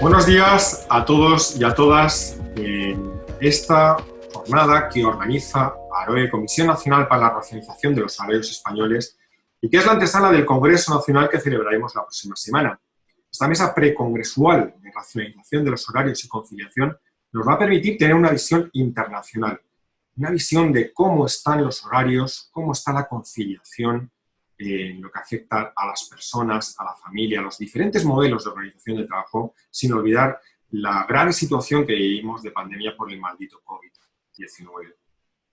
Buenos días a todos y a todas en esta jornada que organiza AROE, Comisión Nacional para la Racionalización de los Salarios Españoles, y que es la antesala del Congreso Nacional que celebraremos la próxima semana. Esta mesa precongresual de racionalización de los horarios y conciliación nos va a permitir tener una visión internacional, una visión de cómo están los horarios, cómo está la conciliación en lo que afecta a las personas, a la familia, a los diferentes modelos de organización del trabajo, sin olvidar la grave situación que vivimos de pandemia por el maldito COVID-19.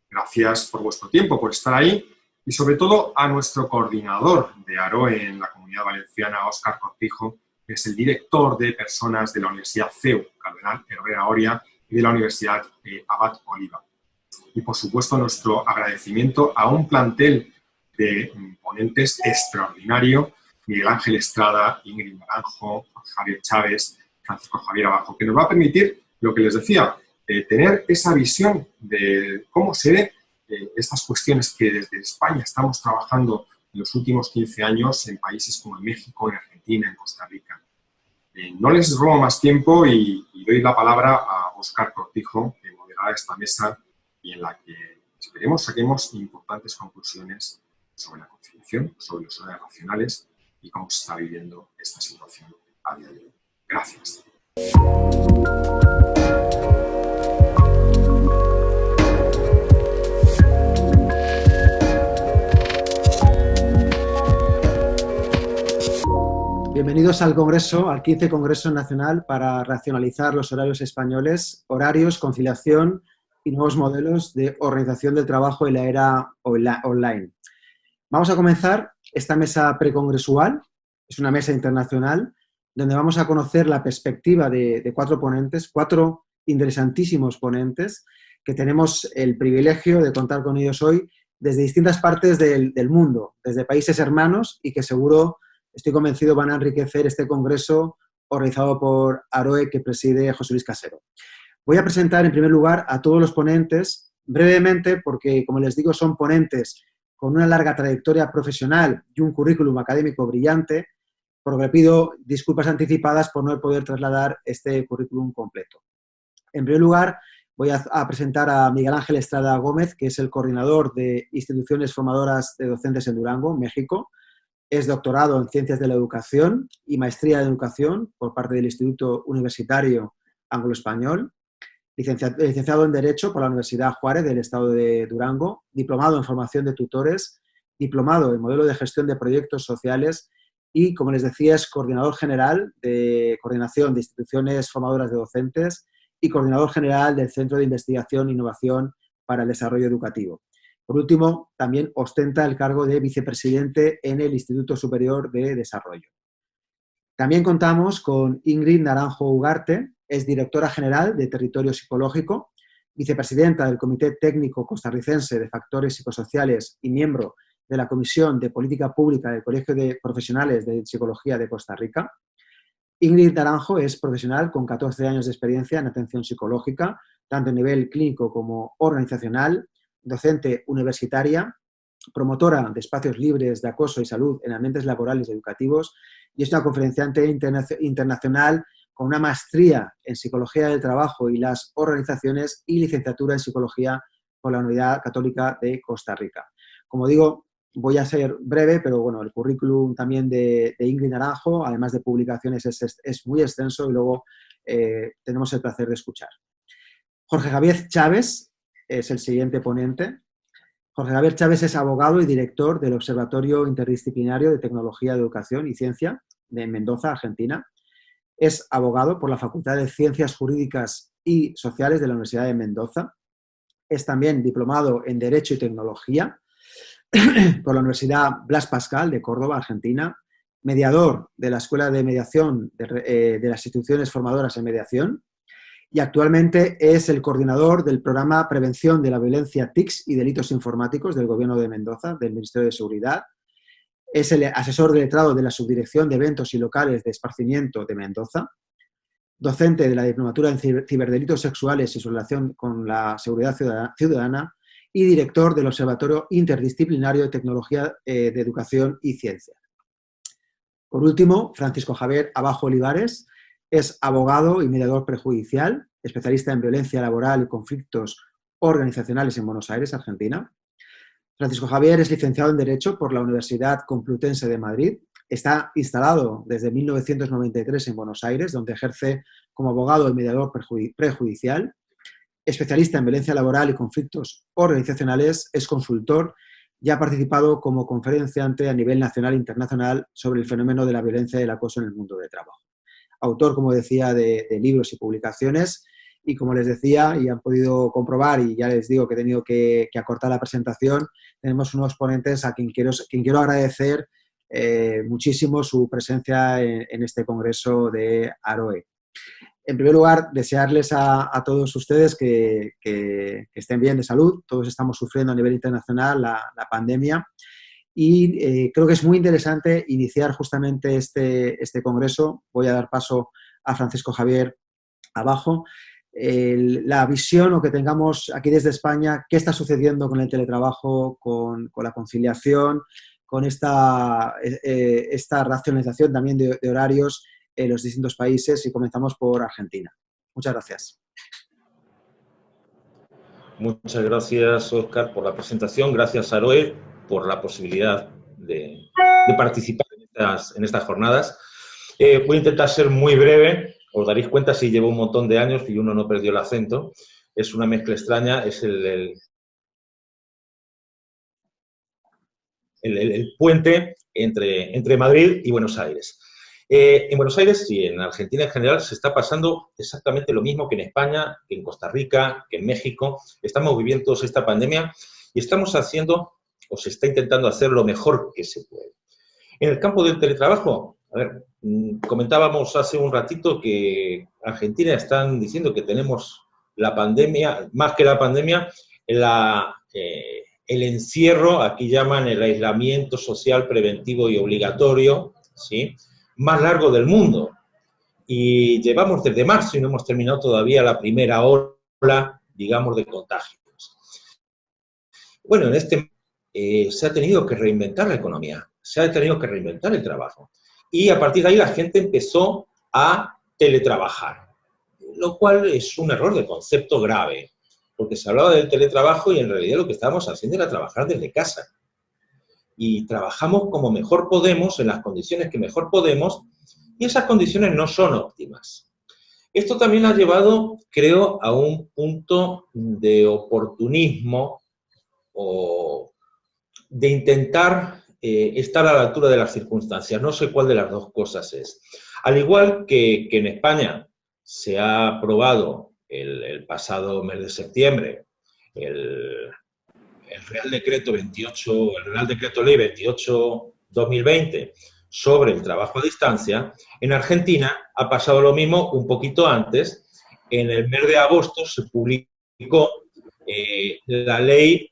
Gracias por vuestro tiempo, por estar ahí, y sobre todo a nuestro coordinador de AROE en la Comunidad Valenciana, Óscar Cortijo, que es el director de personas de la Universidad CEU, Cardenal Herrera Oria, y de la Universidad Abad Oliba. Y por supuesto nuestro agradecimiento a un plantel de ponentes extraordinario: Miguel Ángel Estrada, Ingrid Naranjo, Javier Chávez, Francisco Javier Abajo, que nos va a permitir, lo que les decía, tener esa visión de cómo se ve estas cuestiones que desde España estamos trabajando en los últimos 15 años en países como en México, en Argentina, en Costa Rica. No les robo más tiempo y doy la palabra a Óscar Cortijo, que moderará esta mesa y en la que esperemos saquemos importantes conclusiones sobre la conciliación, sobre los horarios racionales y cómo se está viviendo esta situación a día de hoy. Gracias. Bienvenidos al Congreso, al 15 Congreso Nacional para racionalizar los horarios españoles, horarios, conciliación y nuevos modelos de organización del trabajo en la era online. Vamos a comenzar esta mesa precongresual, es una mesa internacional, donde vamos a conocer la perspectiva de cuatro ponentes, cuatro interesantísimos ponentes, que tenemos el privilegio de contar con ellos hoy desde distintas partes del mundo, desde países hermanos, y que seguro, estoy convencido, van a enriquecer este congreso organizado por AROE, que preside José Luis Casero. Voy a presentar en primer lugar a todos los ponentes, brevemente, porque, como les digo, son ponentes con una larga trayectoria profesional y un currículum académico brillante, por lo que pido disculpas anticipadas por no poder trasladar este currículum completo. En primer lugar, voy a presentar a Miguel Ángel Estrada Gómez, que es el coordinador de instituciones formadoras de docentes en Durango, México. Es doctorado en Ciencias de la Educación y maestría en Educación por parte del Instituto Universitario Anglo-Español. Licenciado en Derecho por la Universidad Juárez del Estado de Durango, diplomado en Formación de Tutores, diplomado en Modelo de Gestión de Proyectos Sociales y, como les decía, es coordinador general de Coordinación de Instituciones Formadoras de Docentes y coordinador general del Centro de Investigación e Innovación para el Desarrollo Educativo. Por último, también ostenta el cargo de vicepresidente en el Instituto Superior de Desarrollo. También contamos con Ingrid Naranjo Ugarte, es directora general de Territorio Psicológico, vicepresidenta del Comité Técnico Costarricense de Factores Psicosociales y miembro de la Comisión de Política Pública del Colegio de Profesionales de Psicología de Costa Rica. Ingrid Naranjo es profesional con 14 años de experiencia en atención psicológica, tanto a nivel clínico como organizacional, docente universitaria, promotora de espacios libres de acoso y salud en ambientes laborales y educativos, y es una conferenciante internacional con una maestría en Psicología del Trabajo y las Organizaciones y licenciatura en Psicología por la Universidad Católica de Costa Rica. Como digo, voy a ser breve, pero bueno, el currículum también de Ingrid Naranjo, además de publicaciones, es muy extenso y luego tenemos el placer de escuchar. Jorge Javier Chávez es el siguiente ponente. Jorge Javier Chávez es abogado y director del Observatorio Interdisciplinario de Tecnología de Educación y Ciencia de Mendoza, Argentina. Es abogado por la Facultad de Ciencias Jurídicas y Sociales de la Universidad de Mendoza. Es también diplomado en Derecho y Tecnología por la Universidad Blas Pascal de Córdoba, Argentina. Mediador de la Escuela de Mediación de las Instituciones Formadoras en Mediación. Y actualmente es el coordinador del programa Prevención de la Violencia TICs y Delitos Informáticos del Gobierno de Mendoza, del Ministerio de Seguridad. Es el asesor de letrado de la Subdirección de Eventos y Locales de Esparcimiento de Mendoza. Docente de la Diplomatura en Ciberdelitos Sexuales y su relación con la seguridad ciudadana. Y director del Observatorio Interdisciplinario de Tecnología de Educación y Ciencia. Por último, Francisco Javier Abajo Olivares Es abogado y mediador prejudicial, especialista en violencia laboral y conflictos organizacionales en Buenos Aires, Argentina. Francisco Javier es licenciado en Derecho por la Universidad Complutense de Madrid. Está instalado desde 1993 en Buenos Aires, donde ejerce como abogado y mediador prejudicial. Especialista en violencia laboral y conflictos organizacionales, es consultor y ha participado como conferenciante a nivel nacional e internacional sobre el fenómeno de la violencia y el acoso en el mundo del trabajo. Autor, como decía, de libros y publicaciones, y como les decía, y han podido comprobar, y ya les digo que he tenido que acortar la presentación, tenemos unos ponentes a quien quiero agradecer muchísimo su presencia en este congreso de AROE. En primer lugar, desearles a todos ustedes que estén bien de salud. Todos estamos sufriendo a nivel internacional la pandemia y creo que es muy interesante iniciar justamente este congreso. Voy a dar paso a Francisco Javier abajo. La visión o que tengamos aquí desde España, qué está sucediendo con el teletrabajo, con la conciliación, con esta racionalización también de horarios en los distintos países, y comenzamos por Argentina. Muchas gracias. Muchas gracias, Óscar, por la presentación. Gracias, Aroe, por la posibilidad de participar en estas jornadas. Voy a intentar ser muy breve. Os daréis cuenta si llevo un montón de años y uno no perdió el acento. Es una mezcla extraña, es el puente entre Madrid y Buenos Aires. En Buenos Aires y en Argentina en general se está pasando exactamente lo mismo que en España, que en Costa Rica, que en México. Estamos viviendo todos esta pandemia y estamos haciendo, o se está intentando hacer lo mejor que se puede. En el campo del teletrabajo, a ver, comentábamos hace un ratito que Argentina están diciendo que tenemos la pandemia, más que la pandemia, el encierro, aquí llaman el aislamiento social preventivo y obligatorio, ¿sí?, más largo del mundo. Y llevamos desde marzo y no hemos terminado todavía la primera ola, digamos, de contagios. Bueno, se ha tenido que reinventar la economía, se ha tenido que reinventar el trabajo. Y a partir de ahí la gente empezó a teletrabajar, lo cual es un error de concepto grave, porque se hablaba del teletrabajo y en realidad lo que estábamos haciendo era trabajar desde casa. Y trabajamos como mejor podemos, en las condiciones que mejor podemos, y esas condiciones no son óptimas. Esto también ha llevado, creo, a un punto de oportunismo o de intentar estar a la altura de las circunstancias. No sé cuál de las dos cosas es. Al igual que en España se ha aprobado el pasado mes de septiembre el Real Decreto 28, el Real Decreto Ley 28/2020 sobre el trabajo a distancia, en Argentina ha pasado lo mismo un poquito antes. En el mes de agosto se publicó la Ley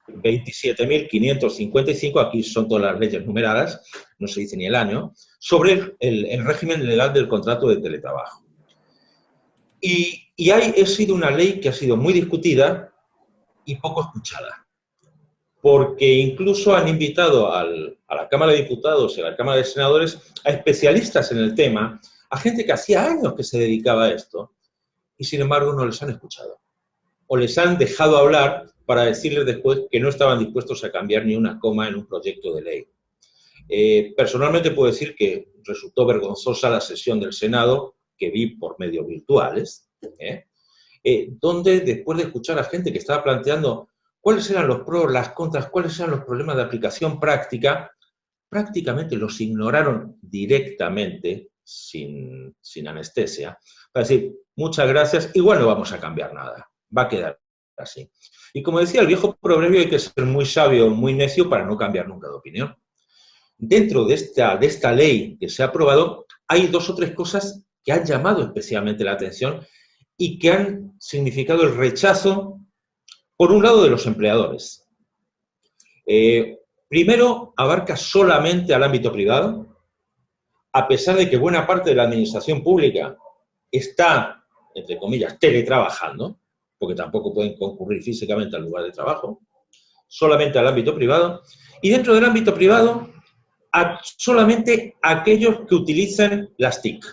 27.555, aquí son todas las leyes numeradas, no se dice ni el año, sobre el régimen legal del contrato de teletrabajo. Y ha sido una ley que ha sido muy discutida y poco escuchada, porque incluso han invitado a la Cámara de Diputados y a la Cámara de Senadores a especialistas en el tema, a gente que hacía años que se dedicaba a esto, y sin embargo no les han escuchado. O les han dejado hablar para decirles después que no estaban dispuestos a cambiar ni una coma en un proyecto de ley. Personalmente puedo decir que resultó vergonzosa la sesión del Senado, que vi por medios virtuales, donde después de escuchar a gente que estaba planteando cuáles eran los pros, las contras, cuáles eran los problemas de aplicación práctica, prácticamente los ignoraron directamente, sin anestesia, para decir, muchas gracias, igual no vamos a cambiar nada, va a quedar así. Y como decía el viejo proverbio, hay que ser muy sabio, muy necio para no cambiar nunca de opinión. Dentro de esta ley que se ha aprobado, hay 2 o 3 cosas que han llamado especialmente la atención y que han significado el rechazo, por un lado, de los empleadores. Primero, abarca solamente al ámbito privado, a pesar de que buena parte de la administración pública está, entre comillas, teletrabajando, porque tampoco pueden concurrir físicamente al lugar de trabajo, solamente al ámbito privado, y dentro del ámbito privado, solamente aquellos que utilicen las TIC.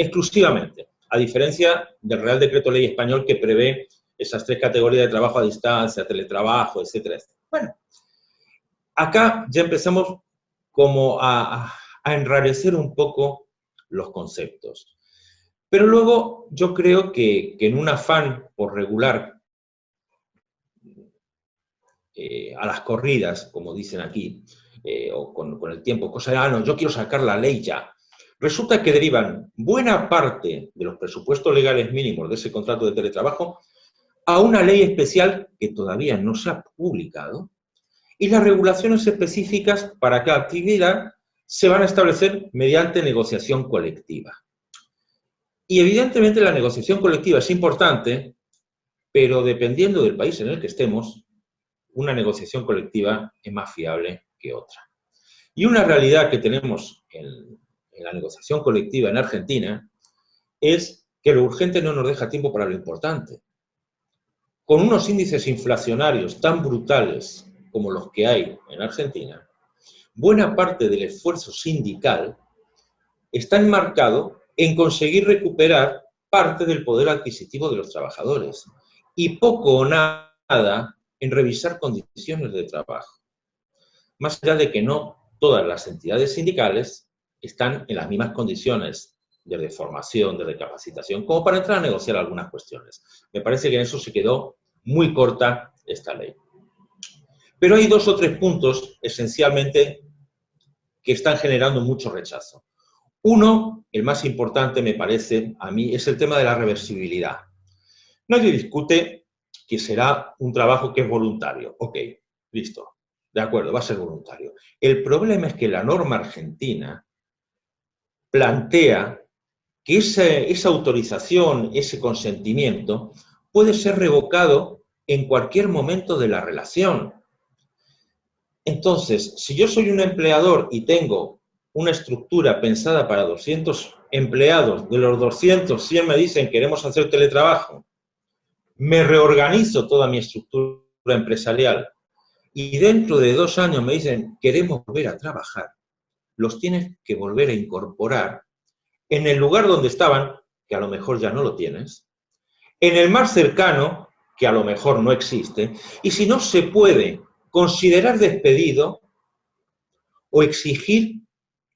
exclusivamente, a diferencia del Real Decreto Ley español que prevé esas 3 categorías de trabajo a distancia, teletrabajo, etcétera, etcétera. Bueno, acá ya empezamos como a enrarecer un poco los conceptos. Pero luego yo creo que en un afán por regular a las corridas, como dicen aquí, o con el tiempo, cosa de, no, yo quiero sacar la ley ya. Resulta que derivan buena parte de los presupuestos legales mínimos de ese contrato de teletrabajo a una ley especial que todavía no se ha publicado, y las regulaciones específicas para cada actividad se van a establecer mediante negociación colectiva. Y evidentemente la negociación colectiva es importante, pero dependiendo del país en el que estemos, una negociación colectiva es más fiable que otra. Y una realidad que tenemos en la negociación colectiva en Argentina es que lo urgente no nos deja tiempo para lo importante. Con unos índices inflacionarios tan brutales como los que hay en Argentina, buena parte del esfuerzo sindical está enmarcado en conseguir recuperar parte del poder adquisitivo de los trabajadores y poco o nada en revisar condiciones de trabajo. Más allá de que no todas las entidades sindicales están en las mismas condiciones de formación, de recapacitación, como para entrar a negociar algunas cuestiones. Me parece que en eso se quedó muy corta esta ley. Pero hay 2 o 3 puntos, esencialmente, que están generando mucho rechazo. Uno, el más importante, me parece, a mí, es el tema de la reversibilidad. Nadie discute que será un trabajo que es voluntario. Ok, listo, de acuerdo, va a ser voluntario. El problema es que la norma argentina plantea que esa autorización, ese consentimiento, puede ser revocado en cualquier momento de la relación. Entonces, si yo soy un empleador y tengo una estructura pensada para 200 empleados, de los 200, 100 me dicen queremos hacer teletrabajo, me reorganizo toda mi estructura empresarial y dentro de 2 años me dicen queremos volver a trabajar, los tienes que volver a incorporar en el lugar donde estaban, que a lo mejor ya no lo tienes, en el más cercano, que a lo mejor no existe, y si no se puede considerar despedido o exigir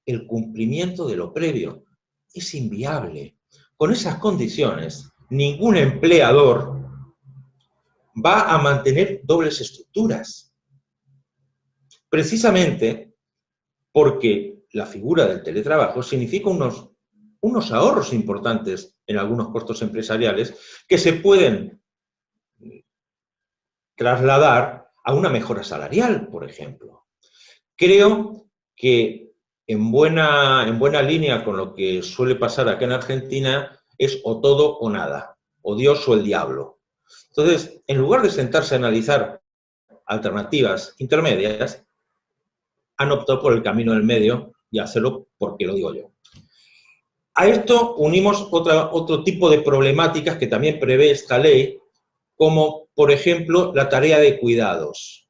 el cumplimiento de lo previo. Es inviable. Con esas condiciones, ningún empleador va a mantener dobles estructuras. Precisamente porque la figura del teletrabajo significa unos ahorros importantes en algunos costos empresariales que se pueden trasladar a una mejora salarial, por ejemplo. Creo que en buena línea con lo que suele pasar acá en Argentina es o todo o nada, o Dios o el diablo. Entonces, en lugar de sentarse a analizar alternativas intermedias, han optado por el camino del medio y hacerlo porque lo digo yo. A esto unimos otro tipo de problemáticas que también prevé esta ley, como, por ejemplo, la tarea de cuidados.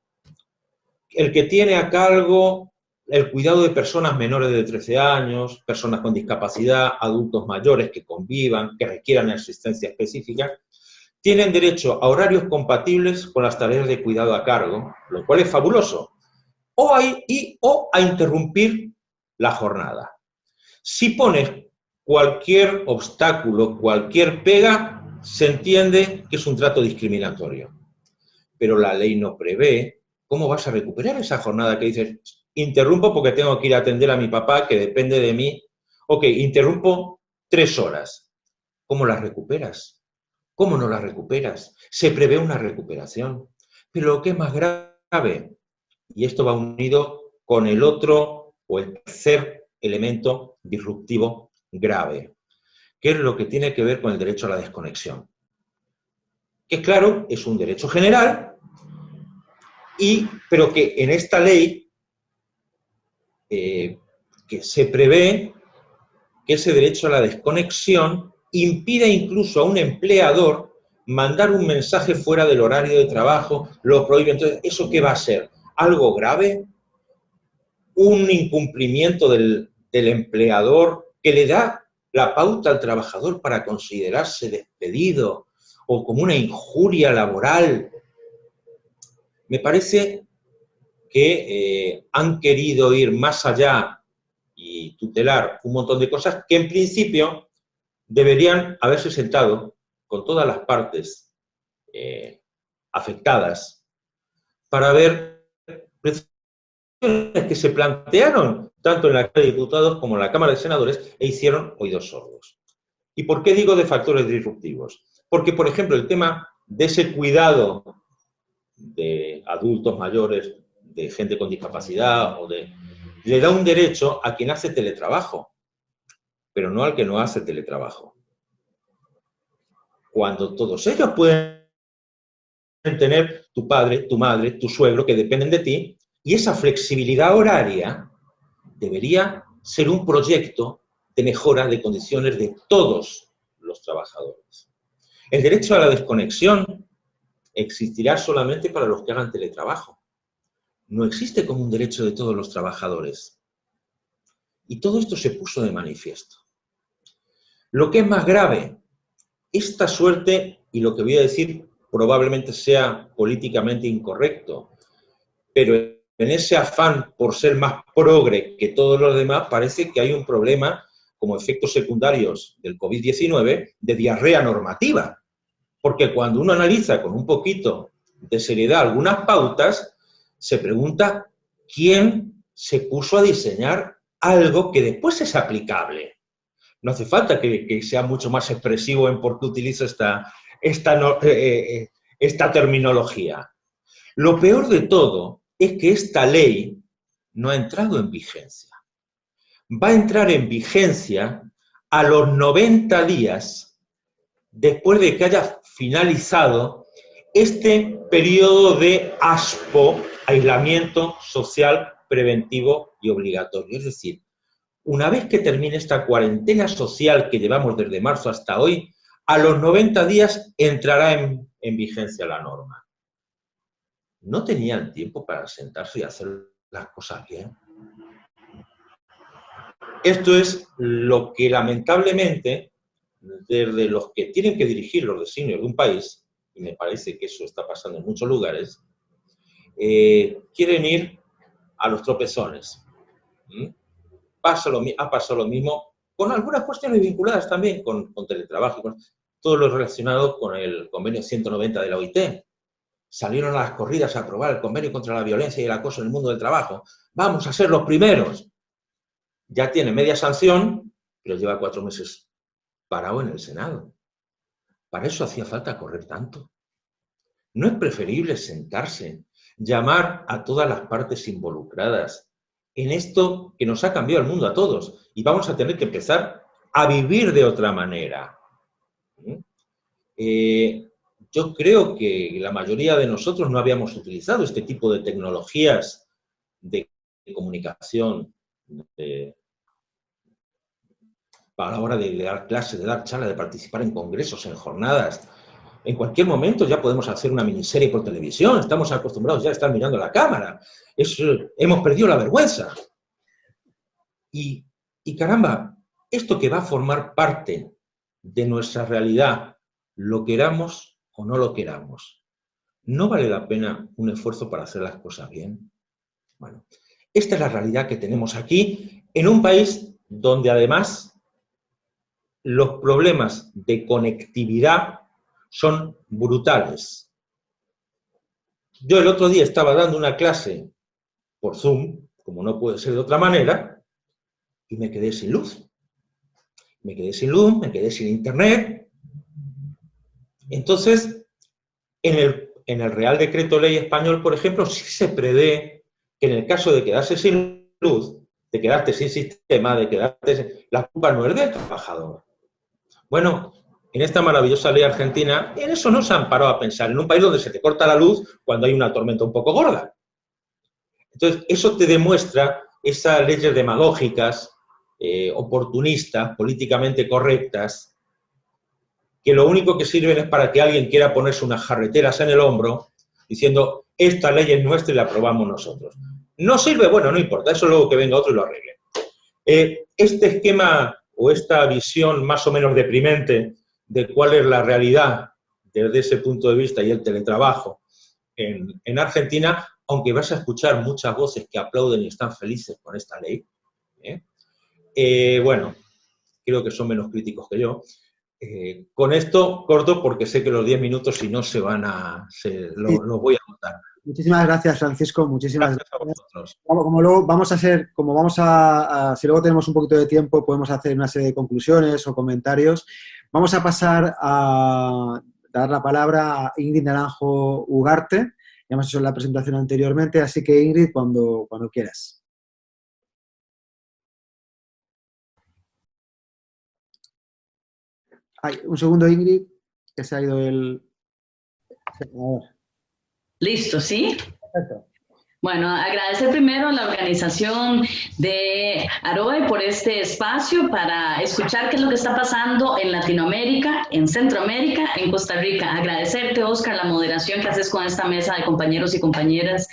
El que tiene a cargo el cuidado de personas menores de 13 años, personas con discapacidad, adultos mayores que convivan, que requieran asistencia específica, tienen derecho a horarios compatibles con las tareas de cuidado a cargo, lo cual es fabuloso, o a interrumpir la jornada. Si pones cualquier obstáculo, cualquier pega, se entiende que es un trato discriminatorio. Pero la ley no prevé cómo vas a recuperar esa jornada que dices, interrumpo porque tengo que ir a atender a mi papá, que depende de mí. Ok, interrumpo 3 horas. ¿Cómo las recuperas? ¿Cómo no las recuperas? Se prevé una recuperación. Pero lo que es más grave, y esto va unido con el otro o el tercer elemento disruptivo grave, que es lo que tiene que ver con el derecho a la desconexión. Que claro, es un derecho general, pero que en esta ley que se prevé que ese derecho a la desconexión impide incluso a un empleador mandar un mensaje fuera del horario de trabajo, lo prohíbe. Entonces, ¿eso qué va a ser? ¿Algo grave? ¿Un incumplimiento del empleador que le da la pauta al trabajador para considerarse despedido o como una injuria laboral. Me parece que han querido ir más allá y tutelar un montón de cosas que en principio deberían haberse sentado con todas las partes afectadas para ver que se plantearon tanto en la Cámara de Diputados como en la Cámara de Senadores e hicieron oídos sordos. ¿Y por qué digo de factores disruptivos? Porque, por ejemplo, el tema de ese cuidado de adultos mayores, de gente con discapacidad, le da un derecho a quien hace teletrabajo, pero no al que no hace teletrabajo. Cuando todos ellos pueden tener tu padre, tu madre, tu suegro, que dependen de ti, y esa flexibilidad horaria debería ser un proyecto de mejora de condiciones de todos los trabajadores. El derecho a la desconexión existirá solamente para los que hagan teletrabajo. No existe como un derecho de todos los trabajadores. Y todo esto se puso de manifiesto. Lo que es más grave, esta suerte, y lo que voy a decir probablemente sea políticamente incorrecto, pero en ese afán por ser más progre que todos los demás, parece que hay un problema como efectos secundarios del COVID-19 de diarrea normativa. Porque cuando uno analiza con un poquito de seriedad algunas pautas, se pregunta quién se puso a diseñar algo que después es aplicable. No hace falta que sea mucho más expresivo en por qué utilizo esta terminología. Lo peor de todo es que esta ley no ha entrado en vigencia. Va a entrar en vigencia a los 90 días después de que haya finalizado este periodo de ASPO, aislamiento social preventivo y obligatorio. Es decir, una vez que termine esta cuarentena social que llevamos desde marzo hasta hoy, a los 90 días entrará en vigencia la norma. ¿No tenían tiempo para sentarse y hacer las cosas bien? Esto es lo que lamentablemente, desde los que tienen que dirigir los designios de un país, y me parece que eso está pasando en muchos lugares, quieren ir a los tropezones. Ha pasado lo mismo con algunas cuestiones vinculadas también con teletrabajo, con todo lo relacionado con el convenio 190 de la OIT. Salieron a las corridas a aprobar el convenio contra la violencia y el acoso en el mundo del trabajo. Vamos a ser los primeros. Ya tiene media sanción, pero lleva 4 meses parado en el Senado. ¿Para eso hacía falta correr tanto? ¿No es preferible sentarse, llamar a todas las partes involucradas en esto que nos ha cambiado el mundo a todos? Y vamos a tener que empezar a vivir de otra manera. Yo creo que la mayoría de nosotros no habíamos utilizado este tipo de tecnologías de comunicación a la hora de dar clases, de dar charlas, de participar en congresos, en jornadas. En cualquier momento ya podemos hacer una miniserie por televisión, estamos acostumbrados ya a estar mirando la cámara. Hemos perdido la vergüenza. Y caramba, esto que va a formar parte de nuestra realidad, lo queramos o no lo queramos, ¿no vale la pena un esfuerzo para hacer las cosas bien? Bueno, esta es la realidad que tenemos aquí, en un país donde además los problemas de conectividad son brutales. Yo el otro día estaba dando una clase por Zoom, como no puede ser de otra manera, y me quedé sin luz. Me quedé sin luz, me quedé sin internet. Entonces, en el Real Decreto Ley español, por ejemplo, sí se prevé que en el caso de quedarse sin luz, de quedarte sin sistema, la culpa no es del trabajador. Bueno, en esta maravillosa ley argentina, en eso no se han parado a pensar, en un país donde se te corta la luz cuando hay una tormenta un poco gorda. Entonces, eso te demuestra esas leyes demagógicas, oportunistas, políticamente correctas, que lo único que sirven es para que alguien quiera ponerse unas jarreteras en el hombro, diciendo, esta ley es nuestra y la aprobamos nosotros. ¿No sirve? Bueno, no importa, eso luego que venga otro y lo arregle. Este esquema o esta visión más o menos deprimente de cuál es la realidad desde ese punto de vista y el teletrabajo en Argentina, aunque vas a escuchar muchas voces que aplauden y están felices con esta ley, bueno, creo que son menos críticos que yo. Con esto corto porque sé que los 10 minutos si no se van a... los voy a contar. Muchísimas gracias, Francisco. Muchísimas Gracias a vosotros. Como luego vamos a hacer, si luego tenemos un poquito de tiempo, podemos hacer una serie de conclusiones o comentarios. Vamos a pasar a dar la palabra a Ingrid Naranjo Ugarte. Ya hemos hecho la presentación anteriormente, así que Ingrid, cuando quieras. Ay, un segundo, Ingrid, que se ha ido el... Listo, ¿sí? Perfecto. Bueno, agradecer primero a la organización de AROE por este espacio para escuchar qué es lo que está pasando en Latinoamérica, en Centroamérica, en Costa Rica. Agradecerte, Oscar, la moderación que haces con esta mesa de compañeros y compañeras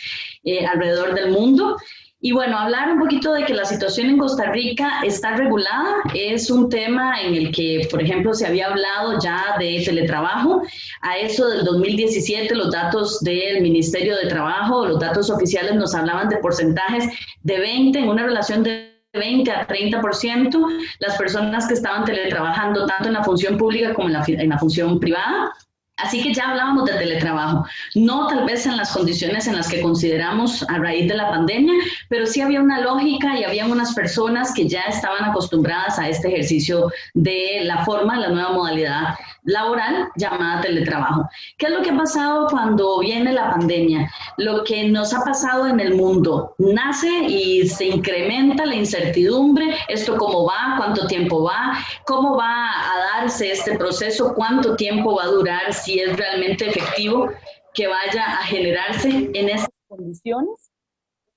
alrededor del mundo. Y bueno, hablar un poquito de que la situación en Costa Rica está regulada es un tema en el que, por ejemplo, se había hablado ya de teletrabajo. A eso del 2017, los datos del Ministerio de Trabajo, los datos oficiales nos hablaban de porcentajes de 20 en una relación de 20 a 30%, las personas que estaban teletrabajando tanto en la función pública como en la función privada. Así que ya hablábamos de teletrabajo, no tal vez en las condiciones en las que consideramos a raíz de la pandemia, pero sí había una lógica y había unas personas que ya estaban acostumbradas a este ejercicio de la forma, la nueva modalidad laboral llamada teletrabajo. ¿Qué es lo que ha pasado cuando viene la pandemia? Lo que nos ha pasado en el mundo, nace y se incrementa la incertidumbre, esto cómo va, cuánto tiempo va, cómo va a darse este proceso, cuánto tiempo va a durar, si es realmente efectivo que vaya a generarse en estas condiciones.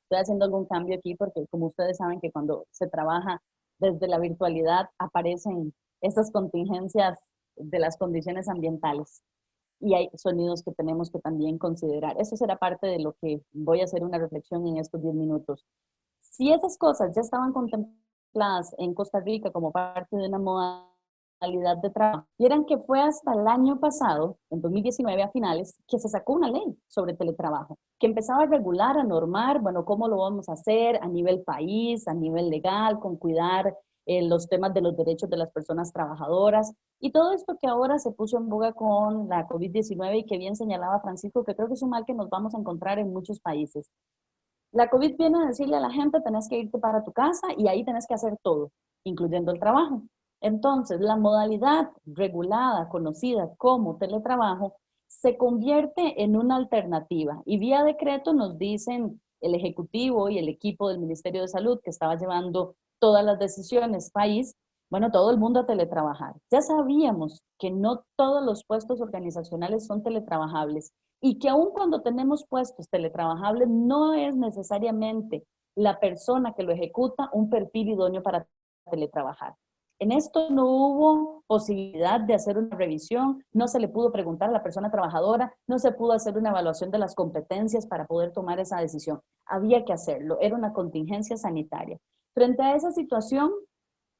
Estoy haciendo algún cambio aquí porque como ustedes saben que cuando se trabaja desde la virtualidad aparecen estas contingencias de las condiciones ambientales y hay sonidos que tenemos que también considerar. Eso será parte de lo que voy a hacer una reflexión en estos 10 minutos. Si esas cosas ya estaban contempladas en Costa Rica como parte de una modalidad de trabajo, vieran que fue hasta el año pasado, en 2019 a finales, que se sacó una ley sobre teletrabajo, que empezaba a regular, a normar, bueno, cómo lo vamos a hacer a nivel país, a nivel legal, con cuidar los temas de los derechos de las personas trabajadoras y todo esto que ahora se puso en boga con la COVID-19 y que bien señalaba Francisco, que creo que es un mal que nos vamos a encontrar en muchos países. La COVID viene a decirle a la gente, tenés que irte para tu casa y ahí tenés que hacer todo, incluyendo el trabajo. Entonces, la modalidad regulada, conocida como teletrabajo, se convierte en una alternativa y vía decreto nos dicen el Ejecutivo y el equipo del Ministerio de Salud que estaba llevando todas las decisiones país, bueno, todo el mundo a teletrabajar. Ya sabíamos que no todos los puestos organizacionales son teletrabajables y que aun cuando tenemos puestos teletrabajables no es necesariamente la persona que lo ejecuta un perfil idóneo para teletrabajar. En esto no hubo posibilidad de hacer una revisión, no se le pudo preguntar a la persona trabajadora, no se pudo hacer una evaluación de las competencias para poder tomar esa decisión. Había que hacerlo, era una contingencia sanitaria. Frente a esa situación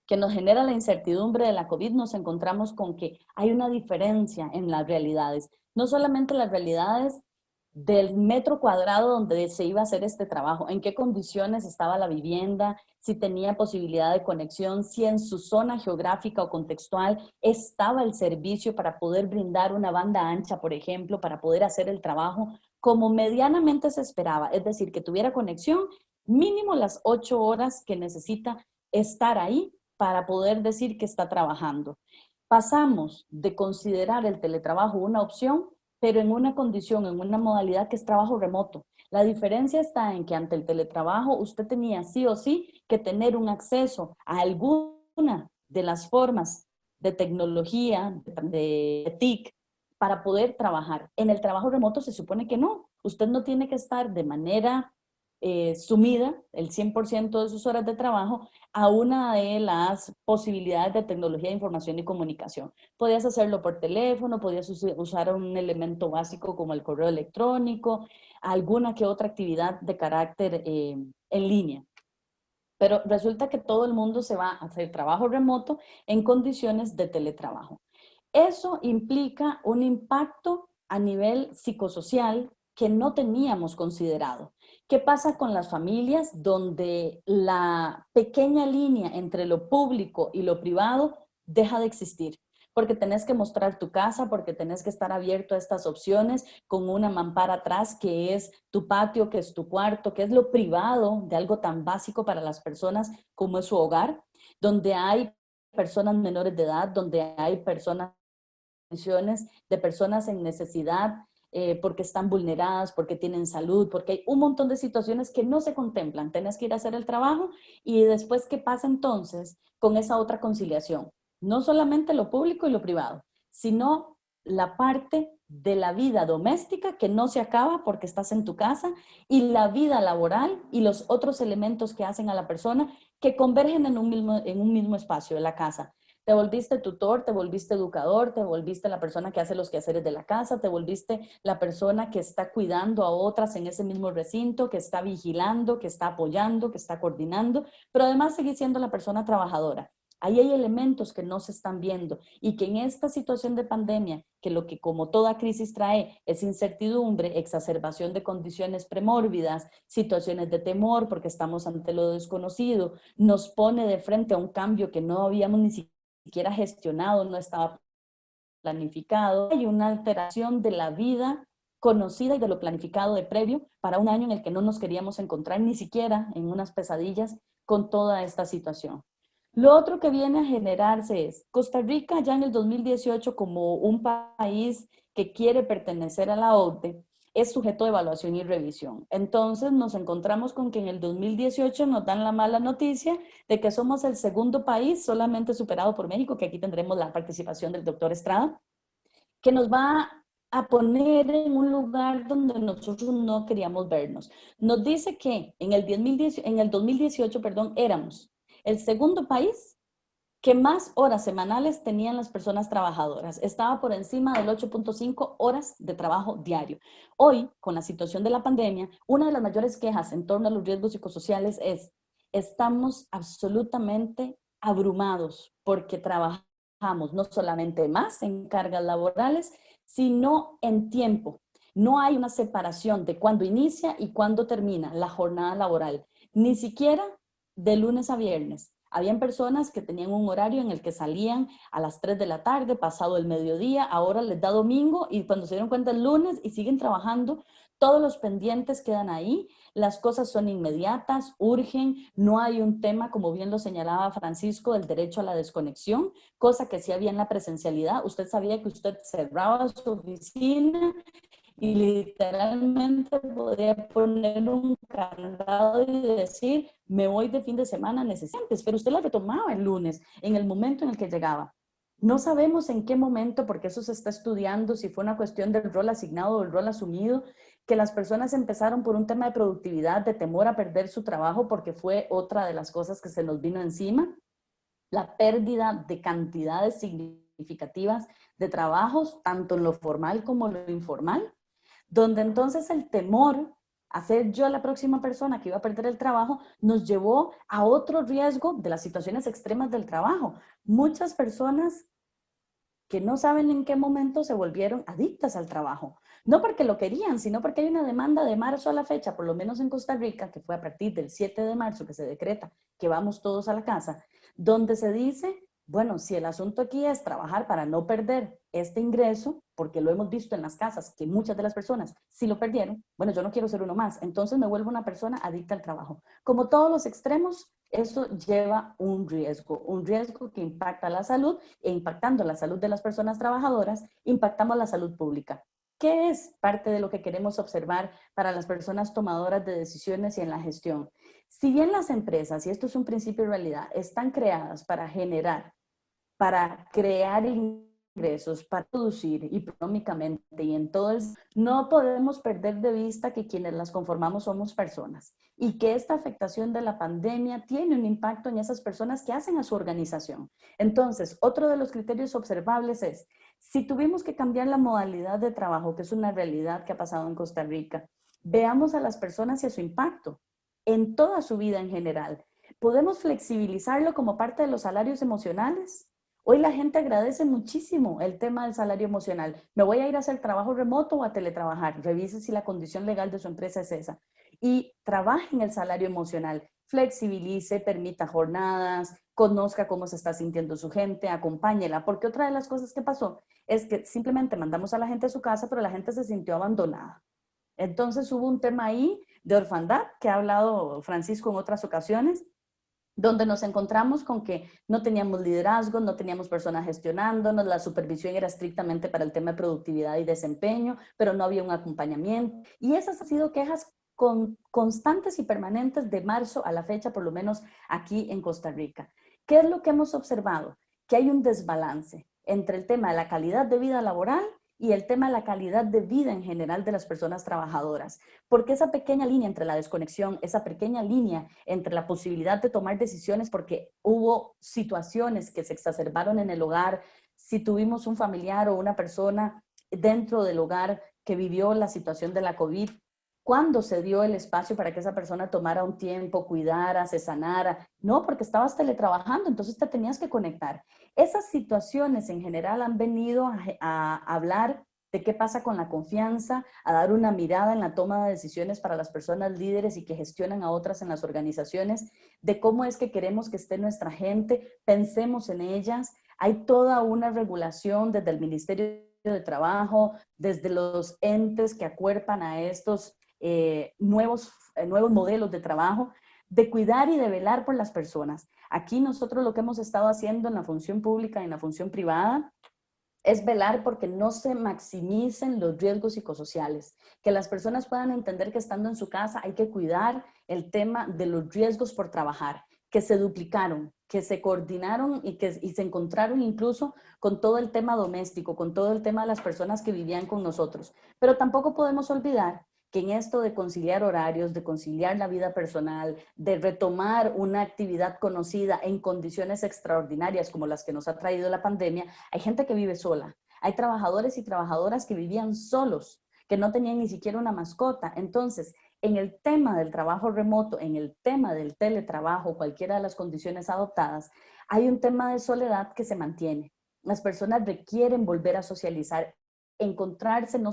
que nos genera la incertidumbre de la COVID, nos encontramos con que hay una diferencia en las realidades. No solamente las realidades del metro cuadrado donde se iba a hacer este trabajo, en qué condiciones estaba la vivienda, si tenía posibilidad de conexión, si en su zona geográfica o contextual estaba el servicio para poder brindar una banda ancha, por ejemplo, para poder hacer el trabajo como medianamente se esperaba, es decir, que tuviera conexión mínimo las 8 horas que necesita estar ahí para poder decir que está trabajando. Pasamos de considerar el teletrabajo una opción, pero en una condición, en una modalidad que es trabajo remoto. La diferencia está en que ante el teletrabajo usted tenía sí o sí que tener un acceso a alguna de las formas de tecnología, de TIC, para poder trabajar. En el trabajo remoto se supone que no. Usted no tiene que estar de manera sumida el 100% de sus horas de trabajo a una de las posibilidades de tecnología de información y comunicación. Podías hacerlo por teléfono, podías usar un elemento básico como el correo electrónico, alguna que otra actividad de carácter en línea. Pero resulta que todo el mundo se va a hacer trabajo remoto en condiciones de teletrabajo. Eso implica un impacto a nivel psicosocial que no teníamos considerado. ¿Qué pasa con las familias donde la pequeña línea entre lo público y lo privado deja de existir? Porque tenés que mostrar tu casa, porque tenés que estar abierto a estas opciones con una mampara atrás que es tu patio, que es tu cuarto, que es lo privado de algo tan básico para las personas como es su hogar, donde hay personas menores de edad, donde hay personas de personas en necesidad, porque están vulneradas, porque tienen salud, porque hay un montón de situaciones que no se contemplan. Tenés que ir a hacer el trabajo y después, ¿qué pasa entonces con esa otra conciliación? No solamente lo público y lo privado, sino la parte de la vida doméstica que no se acaba porque estás en tu casa y la vida laboral y los otros elementos que hacen a la persona que convergen en un mismo espacio de la casa. Te volviste tutor, te volviste educador, te volviste la persona que hace los quehaceres de la casa, te volviste la persona que está cuidando a otras en ese mismo recinto, que está vigilando, que está apoyando, que está coordinando, pero además seguís siendo la persona trabajadora. Ahí hay elementos que no se están viendo y que en esta situación de pandemia, que lo que como toda crisis trae es incertidumbre, exacerbación de condiciones premórbidas, situaciones de temor porque estamos ante lo desconocido, nos pone de frente a un cambio que no habíamos ni siquiera gestionado, no estaba planificado. Hay una alteración de la vida conocida y de lo planificado de previo para un año en el que no nos queríamos encontrar ni siquiera en unas pesadillas con toda esta situación. Lo otro que viene a generarse es Costa Rica ya en el 2018 como un país que quiere pertenecer a la OCDE, es sujeto de evaluación y revisión. Entonces nos encontramos con que en el 2018 nos dan la mala noticia de que somos el segundo país, solamente superado por México, que aquí tendremos la participación del doctor Estrada, que nos va a poner en un lugar donde nosotros no queríamos vernos. Nos dice que en el 2018, éramos el segundo país que más horas semanales tenían las personas trabajadoras. Estaba por encima del 8.5 horas de trabajo diario. Hoy, con la situación de la pandemia, una de las mayores quejas en torno a los riesgos psicosociales es: estamos absolutamente abrumados porque trabajamos no solamente más en cargas laborales, sino en tiempo. No hay una separación de cuándo inicia y cuándo termina la jornada laboral, ni siquiera de lunes a viernes. Habían personas que tenían un horario en el que salían a las 3 de la tarde, pasado el mediodía, ahora les da domingo y cuando se dieron cuenta el lunes y siguen trabajando, todos los pendientes quedan ahí, las cosas son inmediatas, urgen, no hay un tema, como bien lo señalaba Francisco, del derecho a la desconexión, cosa que sí había en la presencialidad. Usted sabía que usted cerraba su oficina y literalmente podía poner un candado y decir, me voy de fin de semana, necesitantes, pero usted la retomaba el lunes, en el momento en el que llegaba. No sabemos en qué momento, porque eso se está estudiando, si fue una cuestión del rol asignado o del rol asumido, que las personas empezaron por un tema de productividad, de temor a perder su trabajo, porque fue otra de las cosas que se nos vino encima, la pérdida de cantidades significativas de trabajos, tanto en lo formal como en lo informal, donde entonces el temor a ser yo la próxima persona que iba a perder el trabajo nos llevó a otro riesgo de las situaciones extremas del trabajo. Muchas personas que no saben en qué momento se volvieron adictas al trabajo. No porque lo querían, sino porque hay una demanda de marzo a la fecha, por lo menos en Costa Rica, que fue a partir del 7 de marzo que se decreta que vamos todos a la casa, donde se dice, bueno, si el asunto aquí es trabajar para no perder este ingreso, porque lo hemos visto en las casas, que muchas de las personas sí lo perdieron, bueno, yo no quiero ser uno más, entonces me vuelvo una persona adicta al trabajo. Como todos los extremos, eso lleva un riesgo que impacta la salud e impactando la salud de las personas trabajadoras, impactamos la salud pública. ¿Qué es parte de lo que queremos observar para las personas tomadoras de decisiones y en la gestión? Si bien las empresas, y esto es un principio de realidad, están creadas para generar, para crear ingresos, para producir económicamente y en todo no podemos perder de vista que quienes las conformamos somos personas y que esta afectación de la pandemia tiene un impacto en esas personas que hacen a su organización. Entonces, otro de los criterios observables es, si tuvimos que cambiar la modalidad de trabajo, que es una realidad que ha pasado en Costa Rica, veamos a las personas y a su impacto en toda su vida en general. ¿podemos flexibilizarlo como parte de los salarios emocionales? Hoy la gente agradece muchísimo el tema del salario emocional. Me voy a ir a hacer trabajo remoto o a teletrabajar. Revise si la condición legal de su empresa es esa. Y trabaje en el salario emocional. Flexibilice, permita jornadas, conozca cómo se está sintiendo su gente, acompáñela. Porque otra de las cosas que pasó es que simplemente mandamos a la gente a su casa, pero la gente se sintió abandonada. Entonces hubo un tema ahí de orfandad que ha hablado Francisco en otras ocasiones, donde nos encontramos con que no teníamos liderazgo, no teníamos personas gestionándonos, la supervisión era estrictamente para el tema de productividad y desempeño, pero no había un acompañamiento. Y esas han sido quejas constantes y permanentes de marzo a la fecha, por lo menos aquí en Costa Rica. ¿Qué es lo que hemos observado? Que hay un desbalance entre el tema de la calidad de vida laboral y el tema de la calidad de vida en general de las personas trabajadoras. Porque esa pequeña línea entre la desconexión, esa pequeña línea entre la posibilidad de tomar decisiones porque hubo situaciones que se exacerbaron en el hogar, si tuvimos un familiar o una persona dentro del hogar que vivió la situación de la COVID, ¿cuándo se dio el espacio para que esa persona tomara un tiempo, cuidara, se sanara? No, porque estabas teletrabajando, entonces te tenías que conectar. Esas situaciones en general han venido a hablar de qué pasa con la confianza, a dar una mirada en la toma de decisiones para las personas líderes y que gestionan a otras en las organizaciones, de cómo es que queremos que esté nuestra gente, pensemos en ellas. Hay toda una regulación desde el Ministerio de Trabajo, desde los entes que acuerpan a estos nuevos modelos de trabajo, de cuidar y de velar por las personas. Aquí nosotros lo que hemos estado haciendo en la función pública y en la función privada es velar porque no se maximicen los riesgos psicosociales, que las personas puedan entender que estando en su casa hay que cuidar el tema de los riesgos por trabajar, que se duplicaron, que se coordinaron y se encontraron incluso con todo el tema doméstico, con todo el tema de las personas que vivían con nosotros. Pero tampoco podemos olvidar que en esto de conciliar horarios, de conciliar la vida personal, de retomar una actividad conocida en condiciones extraordinarias como las que nos ha traído la pandemia, hay gente que vive sola. Hay trabajadores y trabajadoras que vivían solos, que no tenían ni siquiera una mascota. Entonces, en el tema del trabajo remoto, en el tema del teletrabajo, cualquiera de las condiciones adoptadas, hay un tema de soledad que se mantiene. Las personas requieren volver a socializar, encontrarse no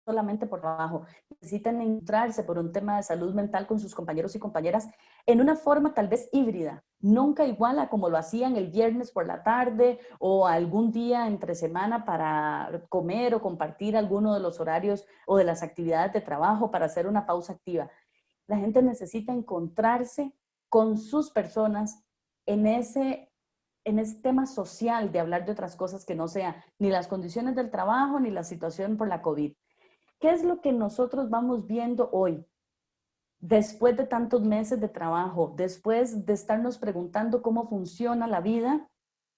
solamente por trabajo, necesitan encontrarse por un tema de salud mental con sus compañeros y compañeras en una forma tal vez híbrida, nunca igual a como lo hacían el viernes por la tarde o algún día entre semana para comer o compartir alguno de los horarios o de las actividades de trabajo para hacer una pausa activa. La gente necesita encontrarse con sus personas en ese tema social de hablar de otras cosas que no sean ni las condiciones del trabajo ni la situación por la COVID. ¿Qué es lo que nosotros vamos viendo hoy? Después de tantos meses de trabajo, después de estarnos preguntando cómo funciona la vida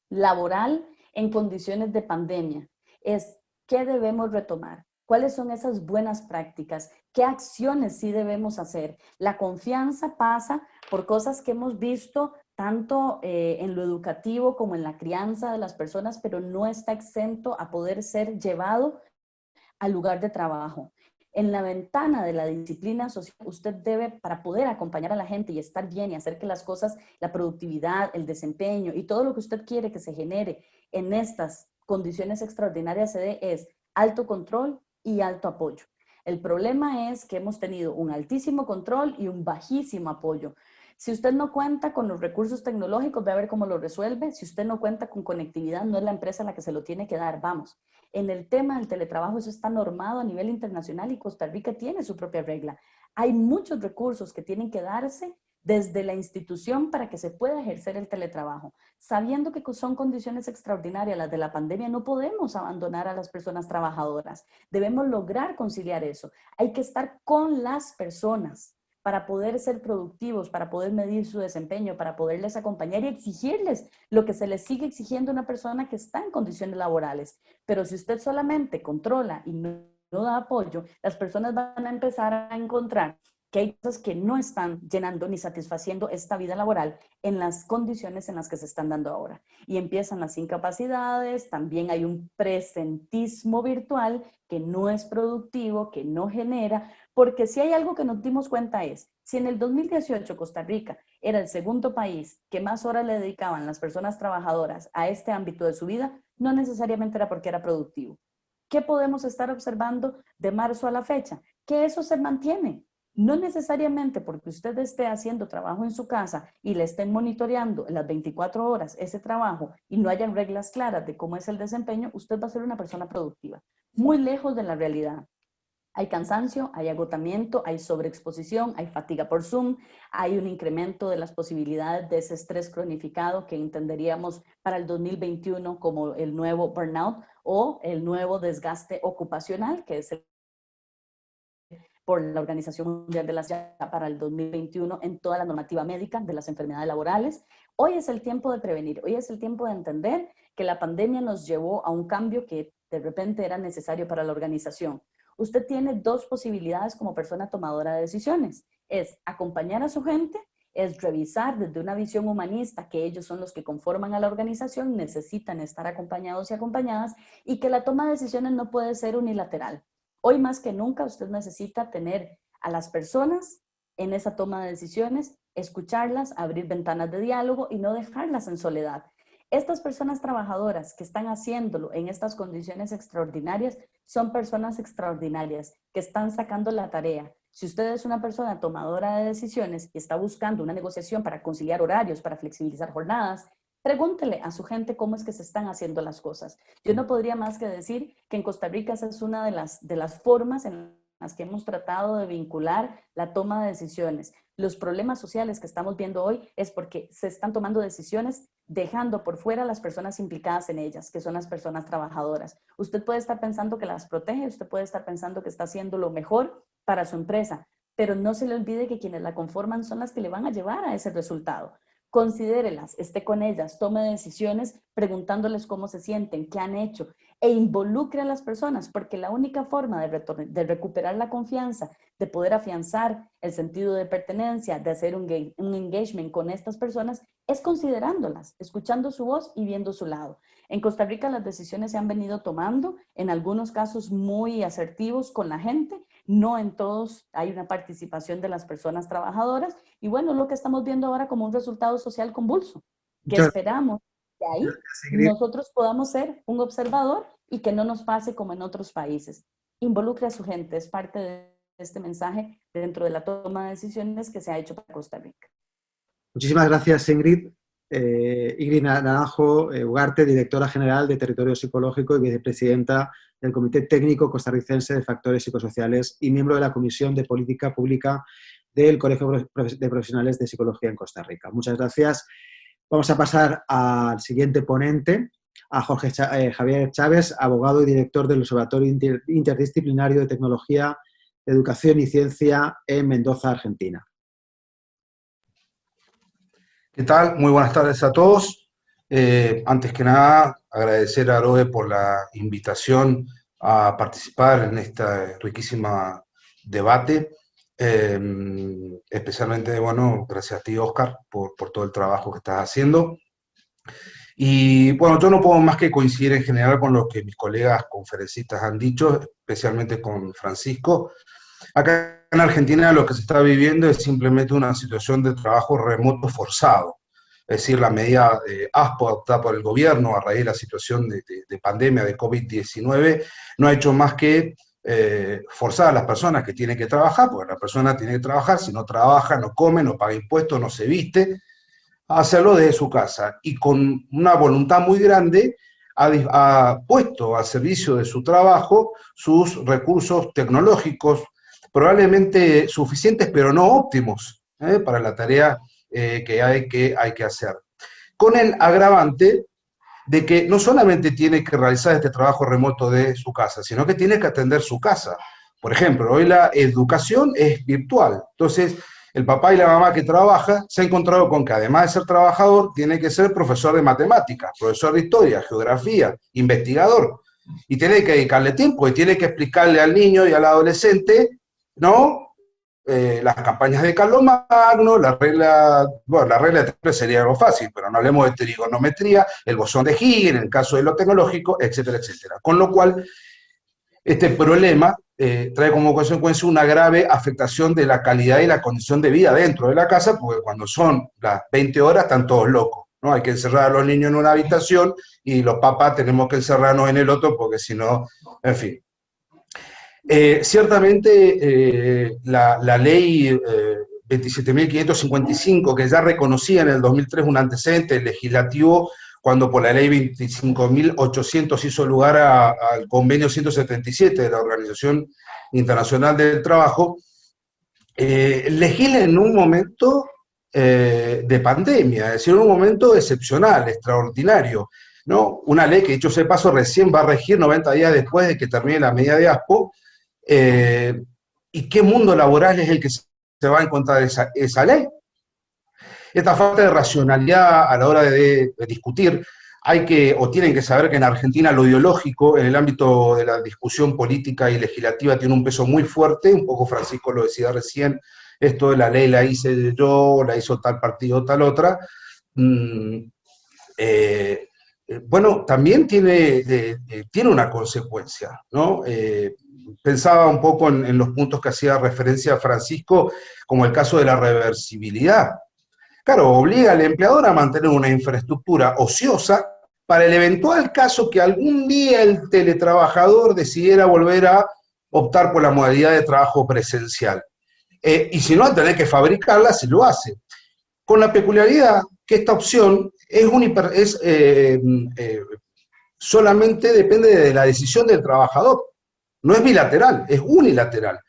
laboral en condiciones de pandemia, es ¿qué debemos retomar? ¿Cuáles son esas buenas prácticas? ¿Qué acciones sí debemos hacer? La confianza pasa por cosas que hemos visto tanto en lo educativo como en la crianza de las personas, pero no está exento a poder ser llevado al lugar de trabajo. En la ventana de la disciplina social, usted debe, para poder acompañar a la gente y estar bien y hacer que las cosas, la productividad, el desempeño y todo lo que usted quiere que se genere en estas condiciones extraordinarias se dé, es alto control y alto apoyo. El problema es que hemos tenido un altísimo control y un bajísimo apoyo. Si usted no cuenta con los recursos tecnológicos, ve a ver cómo lo resuelve. Si usted no cuenta con conectividad, no es la empresa la que se lo tiene que dar. Vamos, en el tema del teletrabajo eso está normado a nivel internacional y Costa Rica tiene su propia regla. Hay muchos recursos que tienen que darse desde la institución para que se pueda ejercer el teletrabajo. Sabiendo que son condiciones extraordinarias las de la pandemia, no podemos abandonar a las personas trabajadoras. Debemos lograr conciliar eso. Hay que estar con las personas para poder ser productivos, para poder medir su desempeño, para poderles acompañar y exigirles lo que se les sigue exigiendo a una persona que está en condiciones laborales. Pero si usted solamente controla y no da apoyo, las personas van a empezar a encontrar que hay cosas que no están llenando ni satisfaciendo esta vida laboral en las condiciones en las que se están dando ahora. Y empiezan las incapacidades, también hay un presentismo virtual que no es productivo, que no genera, porque si hay algo que nos dimos cuenta es, si en el 2018 Costa Rica era el segundo país que más horas le dedicaban las personas trabajadoras a este ámbito de su vida, no necesariamente era porque era productivo. ¿Qué podemos estar observando de marzo a la fecha? Que eso se mantiene. No necesariamente porque usted esté haciendo trabajo en su casa y le estén monitoreando las 24 horas ese trabajo y no hayan reglas claras de cómo es el desempeño, usted va a ser una persona productiva. Muy lejos de la realidad. Hay cansancio, hay agotamiento, hay sobreexposición, hay fatiga por Zoom, hay un incremento de las posibilidades de ese estrés cronificado que entenderíamos para el 2021 como el nuevo burnout o el nuevo desgaste ocupacional, que es por la Organización Mundial de la Salud para el 2021 en toda la normativa médica de las enfermedades laborales. Hoy es el tiempo de prevenir, hoy es el tiempo de entender que la pandemia nos llevó a un cambio que de repente era necesario para la organización. Usted tiene dos posibilidades como persona tomadora de decisiones. Es acompañar a su gente, es revisar desde una visión humanista que ellos son los que conforman a la organización, necesitan estar acompañados y acompañadas, y que la toma de decisiones no puede ser unilateral. Hoy más que nunca usted necesita tener a las personas en esa toma de decisiones, escucharlas, abrir ventanas de diálogo y no dejarlas en soledad. Estas personas trabajadoras que están haciéndolo en estas condiciones extraordinarias son personas extraordinarias que están sacando la tarea. Si usted es una persona tomadora de decisiones y está buscando una negociación para conciliar horarios, para flexibilizar jornadas, pregúntele a su gente cómo es que se están haciendo las cosas. Yo no podría más que decir que en Costa Rica esa es una de las formas en las que hemos tratado de vincular la toma de decisiones. Los problemas sociales que estamos viendo hoy es porque se están tomando decisiones dejando por fuera a las personas implicadas en ellas, que son las personas trabajadoras. Usted puede estar pensando que las protege, usted puede estar pensando que está haciendo lo mejor para su empresa, pero no se le olvide que quienes la conforman son las que le van a llevar a ese resultado. Considérelas, esté con ellas, tome decisiones preguntándoles cómo se sienten, qué han hecho, e involucre a las personas, porque la única forma de recuperar la confianza, de poder afianzar el sentido de pertenencia, de hacer un engagement con estas personas, es considerándolas, escuchando su voz y viendo su lado. En Costa Rica las decisiones se han venido tomando, en algunos casos muy asertivos con la gente, no en todos hay una participación de las personas trabajadoras, y bueno, lo que estamos viendo ahora como un resultado social convulso, que esperamos que ahí nosotros podamos ser un observador y que no nos pase como en otros países. Involucre a su gente, es parte de este mensaje dentro de la toma de decisiones que se ha hecho para Costa Rica. Muchísimas gracias, Ingrid. Ingrid Naranjo Ugarte, directora general de Territorio Psicológico y vicepresidenta del Comité Técnico Costarricense de Factores Psicosociales y miembro de la Comisión de Política Pública del Colegio de Profesionales de Psicología en Costa Rica. Muchas gracias. Vamos a pasar al siguiente ponente, a Jorge Javier Chávez, abogado y director del Observatorio Interdisciplinario de Tecnología, Educación y Ciencia en Mendoza, Argentina. ¿Qué tal? Muy buenas tardes a todos. Antes que nada, agradecer a Aroe por la invitación a participar en este riquísimo debate. Especialmente, bueno, gracias a ti, Oscar, por todo el trabajo que estás haciendo. Y bueno, yo no puedo más que coincidir en general con lo que mis colegas conferencistas han dicho, especialmente con Francisco. Acá en Argentina lo que se está viviendo es simplemente una situación de trabajo remoto forzado. Es decir, la medida ASPO adoptada por el gobierno a raíz de la situación de pandemia de COVID-19 no ha hecho más que forzar a las personas que tienen que trabajar, porque la persona tiene que trabajar, si no trabaja, no come, no paga impuestos, no se viste, a hacerlo desde su casa. Y con una voluntad muy grande ha puesto al servicio de su trabajo sus recursos tecnológicos, probablemente suficientes, pero no óptimos, para la tarea que hay que hacer. Con el agravante de que no solamente tiene que realizar este trabajo remoto de su casa, sino que tiene que atender su casa. Por ejemplo, hoy la educación es virtual, entonces el papá y la mamá que trabaja se han encontrado con que además de ser trabajador, tiene que ser profesor de matemáticas, profesor de historia, geografía, investigador, y tiene que dedicarle tiempo, y tiene que explicarle al niño y al adolescente, ¿no?, las campañas de Carlomagno, la regla de tres sería algo fácil, pero no hablemos de trigonometría, el bosón de Higgs, en el caso de lo tecnológico, etcétera, etcétera. Con lo cual, este problema trae como consecuencia una grave afectación de la calidad y la condición de vida dentro de la casa, porque cuando son las 20 horas están todos locos, ¿no? Hay que encerrar a los niños en una habitación y los papás tenemos que encerrarnos en el otro, porque si no, en fin. Ciertamente la ley 27.555, que ya reconocía en el 2003 un antecedente legislativo, cuando por la ley 25.800 hizo lugar al convenio 177 de la Organización Internacional del Trabajo, legisla en un momento de pandemia, es decir, en un momento excepcional, extraordinario, ¿no? Una ley que, dicho sea de paso, recién va a regir 90 días después de que termine la medida de ASPO. ¿Y qué mundo laboral es el que se va a encontrar esa ley? Esta falta de racionalidad a la hora de discutir, tienen que saber que en Argentina lo ideológico, en el ámbito de la discusión política y legislativa, tiene un peso muy fuerte, un poco Francisco lo decía recién, esto de la ley la hice yo, la hizo tal partido, tal otra. Bueno, también tiene una consecuencia, ¿no? Pensaba un poco en los puntos que hacía referencia Francisco, como el caso de la reversibilidad. Claro, obliga al empleador a mantener una infraestructura ociosa para el eventual caso que algún día el teletrabajador decidiera volver a optar por la modalidad de trabajo presencial. Y si no, al tener que fabricarla, se lo hace. Con la peculiaridad que esta opción solamente depende de la decisión del trabajador. No es bilateral, es unilateral.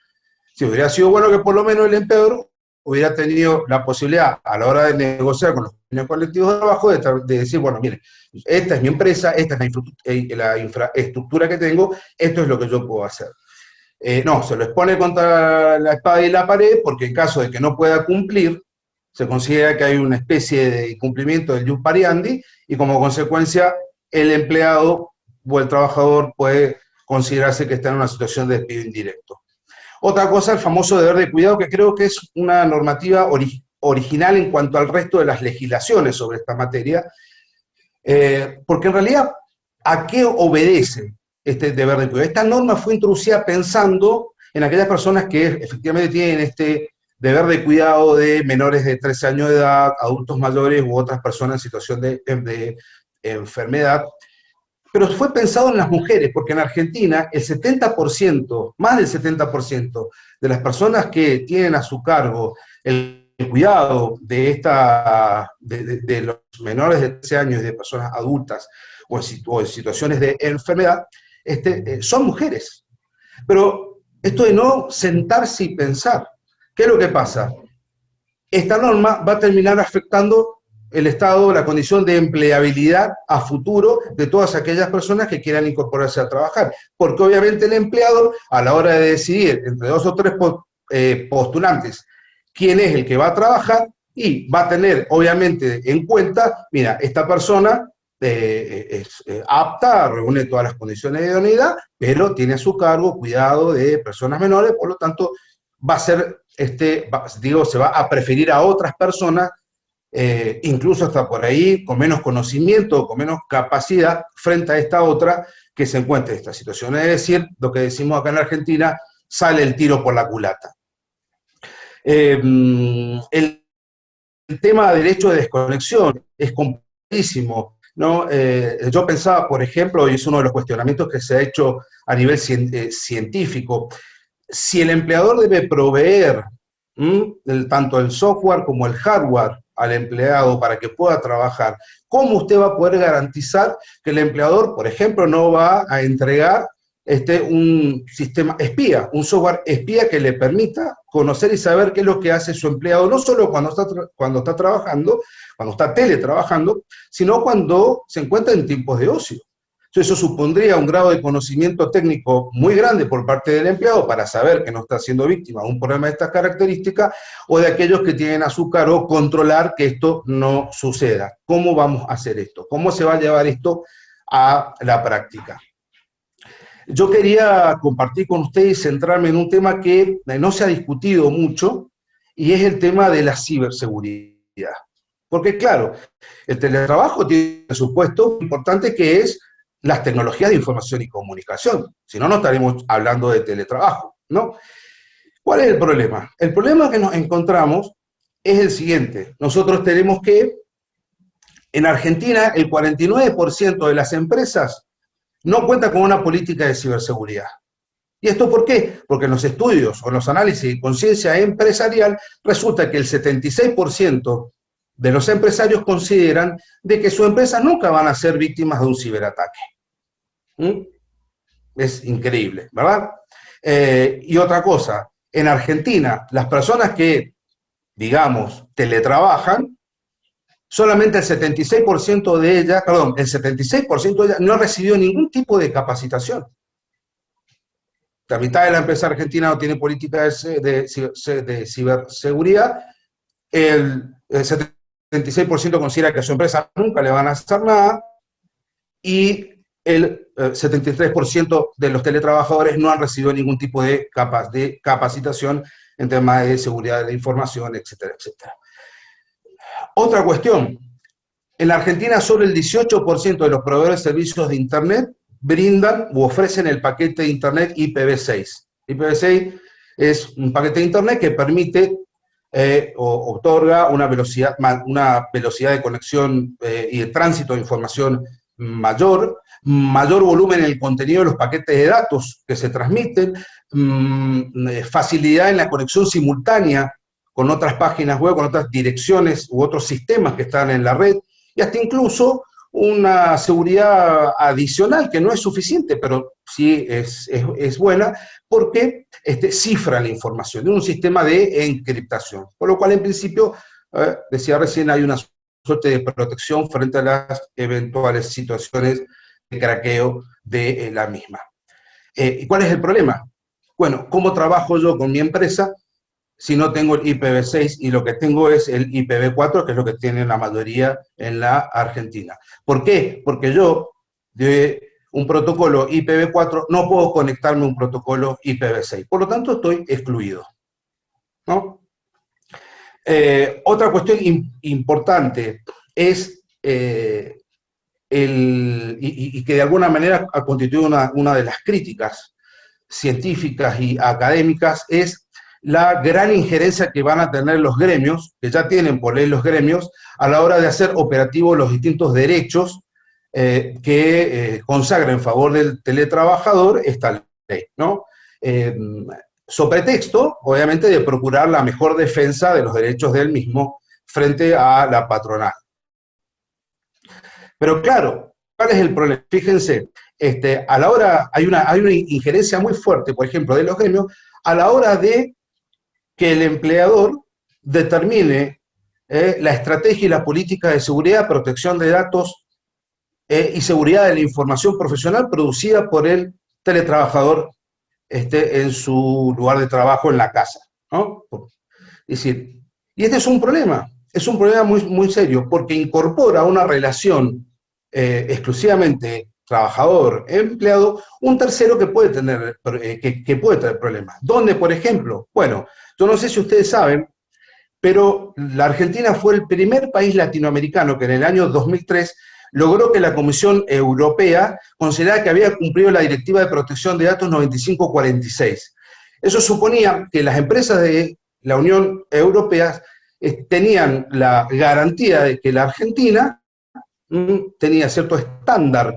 Si hubiera sido bueno que por lo menos el empleador hubiera tenido la posibilidad a la hora de negociar con los colectivos de trabajo de decir, bueno, mire, esta es mi empresa, esta es la infraestructura que tengo, esto es lo que yo puedo hacer. No, se lo expone contra la espada y la pared, porque en caso de que no pueda cumplir, se considera que hay una especie de incumplimiento del ius pariandi, y como consecuencia el empleado o el trabajador puede considerarse que está en una situación de despido indirecto. Otra cosa, el famoso deber de cuidado, que creo que es una normativa original en cuanto al resto de las legislaciones sobre esta materia, porque en realidad, ¿a qué obedece este deber de cuidado? Esta norma fue introducida pensando en aquellas personas que efectivamente tienen este deber de cuidado de menores de 13 años de edad, adultos mayores u otras personas en situación de enfermedad, pero fue pensado en las mujeres, porque en Argentina el 70%, más del 70% de las personas que tienen a su cargo el cuidado de los menores de 13 años y de personas adultas o en situaciones de enfermedad, son mujeres. Pero esto de no sentarse y pensar, ¿qué es lo que pasa? Esta norma va a terminar afectando el estado, la condición de empleabilidad a futuro de todas aquellas personas que quieran incorporarse a trabajar. Porque obviamente el empleador, a la hora de decidir entre 2 o 3 postulantes quién es el que va a trabajar, y va a tener obviamente en cuenta, mira, esta persona es apta, reúne todas las condiciones de idoneidad, pero tiene a su cargo cuidado de personas menores, por lo tanto va a ser, se va a preferir a otras personas, incluso hasta por ahí, con menos conocimiento, con menos capacidad, frente a esta otra que se encuentra en esta situación. Es decir, lo que decimos acá en Argentina, sale el tiro por la culata. El tema de derecho de desconexión es complicadísimo, ¿no? Yo pensaba, por ejemplo, y es uno de los cuestionamientos que se ha hecho a nivel científico, si el empleador debe proveer tanto el software como el hardware al empleado para que pueda trabajar, ¿cómo usted va a poder garantizar que el empleador, por ejemplo, no va a entregar un sistema espía, un software espía que le permita conocer y saber qué es lo que hace su empleado, no solo cuando está trabajando, cuando está teletrabajando, sino cuando se encuentra en tiempos de ocio? Entonces, eso supondría un grado de conocimiento técnico muy grande por parte del empleado para saber que no está siendo víctima de un problema de estas características, o de aquellos que tienen a su cargo controlar que esto no suceda. ¿Cómo vamos a hacer esto? ¿Cómo se va a llevar esto a la práctica? yo quería compartir con ustedes y centrarme en un tema que no se ha discutido mucho, y es el tema de la ciberseguridad. Porque claro, el teletrabajo tiene un supuesto importante que es las tecnologías de información y comunicación. Si no, no estaremos hablando de teletrabajo, ¿no? ¿Cuál es el problema? El problema que nos encontramos es el siguiente. Nosotros tenemos que, en Argentina, el 49% de las empresas no cuenta con una política de ciberseguridad. ¿Y esto por qué? Porque en los estudios o en los análisis de conciencia empresarial resulta que el 76% de los empresarios consideran de que sus empresas nunca van a ser víctimas de un ciberataque. Es increíble, ¿verdad? Y otra cosa, en Argentina, las personas que, digamos, teletrabajan, solamente el 76% de ellas, perdón, el 76% de ellas no ha recibido ningún tipo de capacitación. La mitad de la empresa argentina no tiene política de ciberseguridad, el 76% considera que a su empresa nunca le van a hacer nada, y el 73% de los teletrabajadores no han recibido ningún tipo de capacitación en temas de seguridad de la información, etcétera, etcétera. Otra cuestión, en la Argentina solo el 18% de los proveedores de servicios de Internet brindan u ofrecen el paquete de Internet IPv6. IPv6 es un paquete de Internet que permite o otorga una velocidad de conexión y de tránsito de información mayor volumen en el contenido de los paquetes de datos que se transmiten, facilidad en la conexión simultánea con otras páginas web, con otras direcciones u otros sistemas que están en la red, y hasta incluso una seguridad adicional que no es suficiente, pero sí es buena, porque cifra la información de un sistema de encriptación. Por lo cual, en principio, decía recién, hay una suerte de protección frente a las eventuales situaciones de craqueo de la misma. ¿Y cuál es el problema? Bueno, ¿cómo trabajo yo con mi empresa si no tengo el IPv6 y lo que tengo es el IPv4, que es lo que tiene la mayoría en la Argentina? ¿Por qué? Porque yo, de un protocolo IPv4, no puedo conectarme a un protocolo IPv6. Por lo tanto, estoy excluido, ¿no? Otra cuestión importante es, y que de alguna manera constituye una de las críticas científicas y académicas, es la gran injerencia que van a tener los gremios, que ya tienen por ley los gremios, a la hora de hacer operativos los distintos derechos que consagra en favor del teletrabajador esta ley, ¿no? Sobre texto, obviamente, de procurar la mejor defensa de los derechos del mismo frente a la patronal. Pero claro, ¿cuál es el problema? Fíjense, a la hora, hay una injerencia muy fuerte, por ejemplo, de los gremios, a la hora de que el empleador determine la estrategia y la política de seguridad, protección de datos y seguridad de la información profesional producida por el teletrabajador en su lugar de trabajo en la casa, ¿no? Es decir, y este es un problema muy, muy serio, porque incorpora una relación exclusivamente trabajador-empleado, un tercero que puede tener problemas. ¿Dónde, por ejemplo? Bueno, yo no sé si ustedes saben, pero la Argentina fue el primer país latinoamericano que en el año 2003 logró que la Comisión Europea considerara que había cumplido la Directiva de Protección de Datos 9546. Eso suponía que las empresas de la Unión Europea tenían la garantía de que la Argentina tenía cierto estándar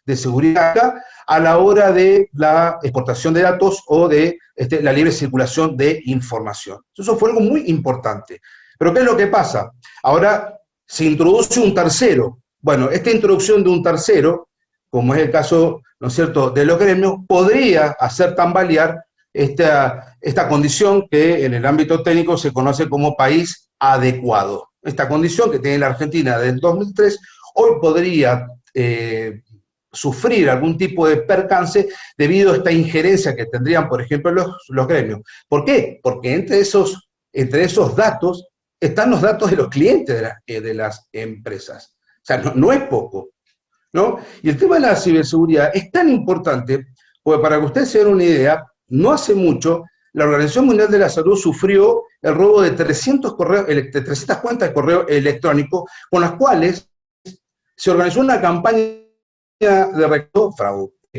de seguridad a la hora de la exportación de datos o de la libre circulación de información. Eso fue algo muy importante. Pero ¿qué es lo que pasa? Ahora se introduce un tercero. Bueno, esta introducción de un tercero, como es el caso, ¿no es cierto?, de los gremios, podría hacer tambalear esta condición que en el ámbito técnico se conoce como país adecuado. Esta condición que tiene la Argentina desde el 2003, hoy podría sufrir algún tipo de percance debido a esta injerencia que tendrían, por ejemplo, los gremios. ¿Por qué? Porque entre esos datos están los datos de los clientes de las empresas. O sea, no es poco. ¿no? Y el tema de la ciberseguridad es tan importante, porque para que ustedes se den una idea, no hace mucho, la Organización Mundial de la Salud sufrió el robo de 300 cuentas de correo electrónico, con las cuales se organizó una campaña de recaudo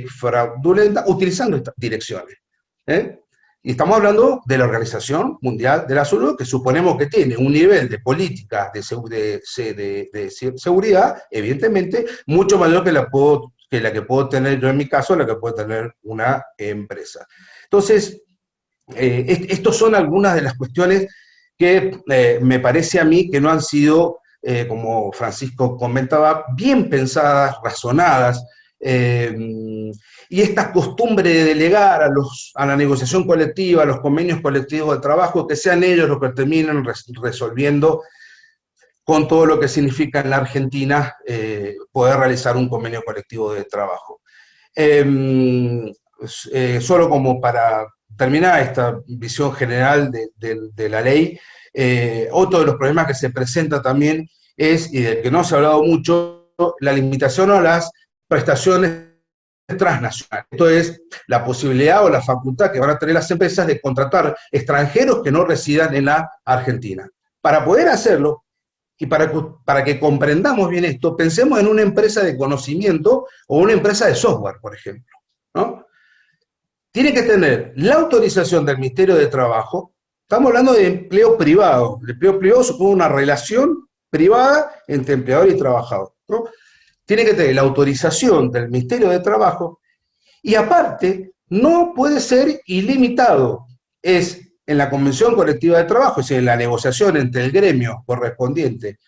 fraudulenta utilizando estas direcciones. Y estamos hablando de la Organización Mundial de la Salud, que suponemos que tiene un nivel de política de seguridad, evidentemente, mucho mayor que la que puedo tener yo en mi caso, la que puede tener una empresa. Entonces, estas son algunas de las cuestiones que me parece a mí que no han sido, como Francisco comentaba, bien pensadas, razonadas, y esta costumbre de delegar a la negociación colectiva, a los convenios colectivos de trabajo, que sean ellos los que terminen resolviendo con todo lo que significa en la Argentina poder realizar un convenio colectivo de trabajo. Solo como para terminar esta visión general de la ley, otro de los problemas que se presenta también es, y del que no se ha hablado mucho, la limitación a las prestaciones transnacionales. Esto es la posibilidad o la facultad que van a tener las empresas de contratar extranjeros que no residan en la Argentina. Para poder hacerlo, y para que comprendamos bien esto, pensemos en una empresa de conocimiento o una empresa de software, por ejemplo, ¿no? Tiene que tener la autorización del Ministerio de Trabajo. Estamos hablando de empleo privado. El empleo privado supone una relación privada entre empleador y trabajador, ¿no? Tiene que tener la autorización del Ministerio de Trabajo y aparte no puede ser ilimitado. Es en la Convención Colectiva de Trabajo, es decir, en la negociación entre el gremio correspondiente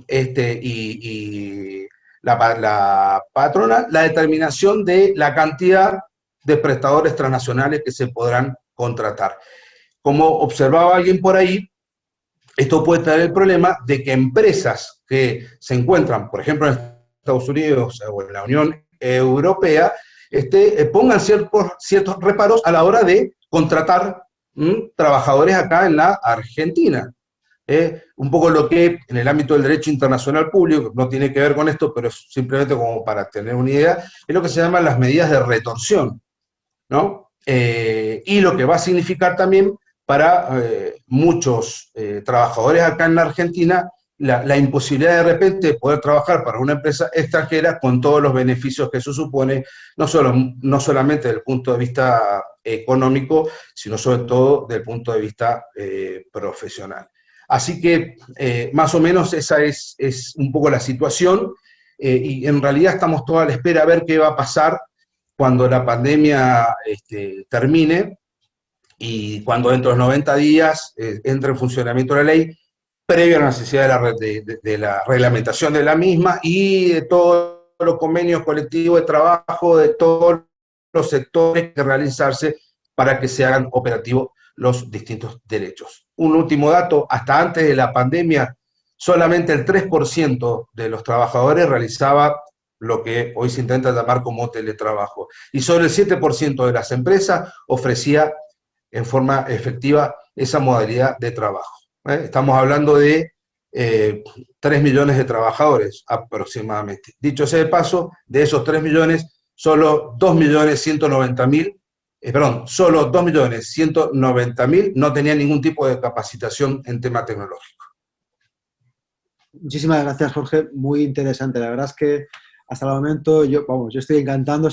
y la patronal, la determinación de la cantidad de prestadores transnacionales que se podrán contratar. Como observaba alguien por ahí, esto puede traer el problema de que empresas que se encuentran, por ejemplo, en Estados Unidos o en la Unión Europea, pongan ciertos reparos a la hora de contratar trabajadores acá en la Argentina. Un poco lo que en el ámbito del derecho internacional público, no tiene que ver con esto, pero es simplemente como para tener una idea, es lo que se llaman las medidas de retorsión, ¿no? Y lo que va a significar también para muchos trabajadores acá en la Argentina la imposibilidad de repente de poder trabajar para una empresa extranjera con todos los beneficios que eso supone, no solamente desde el punto de vista económico, sino sobre todo desde el punto de vista profesional. Así que más o menos esa es un poco la situación, y en realidad estamos todos a la espera a ver qué va a pasar cuando la pandemia termine y cuando dentro de los 90 días entre en funcionamiento la ley, previo a la necesidad de la reglamentación de la misma y de todos los convenios colectivos de trabajo, de todos los sectores que realizarse para que se hagan operativos los distintos derechos. Un último dato, hasta antes de la pandemia, solamente el 3% de los trabajadores realizaba lo que hoy se intenta llamar como teletrabajo, y solo el 7% de las empresas ofrecía en forma efectiva esa modalidad de trabajo. Estamos hablando de 3 millones de trabajadores aproximadamente. Dicho sea de paso, de esos 3 millones, solo 2.190.000 no tenían ningún tipo de capacitación en tema tecnológico. Muchísimas gracias, Jorge. Muy interesante. La verdad es que hasta el momento yo estoy encantado,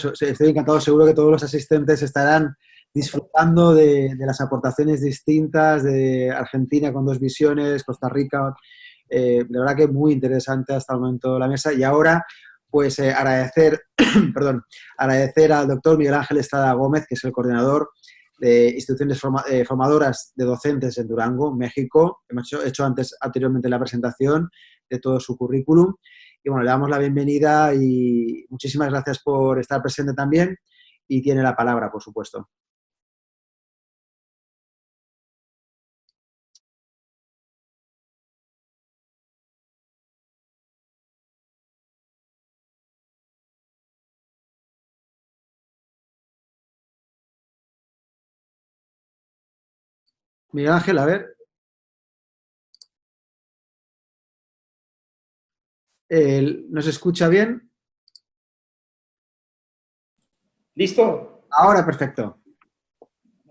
seguro que todos los asistentes estarán disfrutando de las aportaciones distintas de Argentina con dos visiones, Costa Rica. De verdad que muy interesante hasta el momento la mesa. Y ahora, pues agradecer al doctor Miguel Ángel Estrada Gómez, que es el coordinador de instituciones formadoras de docentes en Durango, México. Hemos hecho anteriormente la presentación de todo su currículum. Y bueno, le damos la bienvenida y muchísimas gracias por estar presente también. Y tiene la palabra, por supuesto. Miguel Ángel, a ver. ¿Nos escucha bien? ¿Listo? Ahora, perfecto.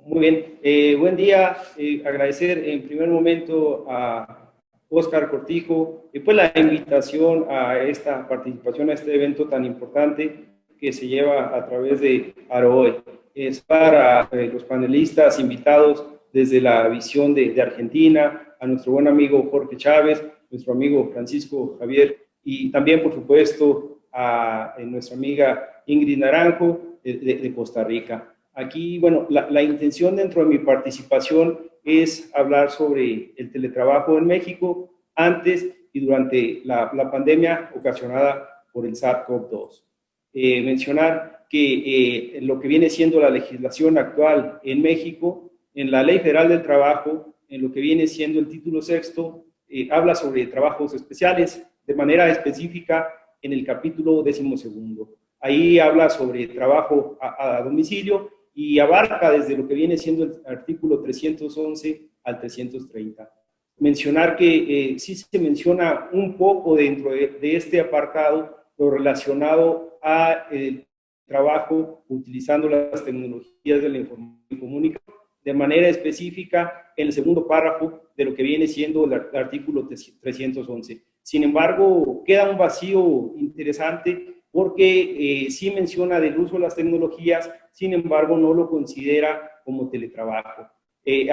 Muy bien. Buen día. Agradecer en primer momento a Óscar Cortijo y pues la invitación a esta participación a este evento tan importante que se lleva a través de AROE. Es para los panelistas invitados desde la visión de Argentina, a nuestro buen amigo Jorge Chávez, nuestro amigo Francisco Javier y también, por supuesto, a nuestra amiga Ingrid Naranjo de Costa Rica. Aquí, bueno, la intención dentro de mi participación es hablar sobre el teletrabajo en México antes y durante la pandemia ocasionada por el SARS-CoV-2. Mencionar que lo que viene siendo la legislación actual en México, en la Ley Federal del Trabajo, en lo que viene siendo el título sexto, habla sobre trabajos especiales, de manera específica en el capítulo 12º. Ahí habla sobre trabajo a domicilio y abarca desde lo que viene siendo el artículo 311 al 330. Mencionar que sí se menciona un poco dentro de este apartado lo relacionado a el trabajo utilizando las tecnologías de la información y comunicación, de manera específica en el segundo párrafo de lo que viene siendo el artículo 311. Sin embargo, queda un vacío interesante porque sí menciona del uso de las tecnologías, sin embargo no lo considera como teletrabajo.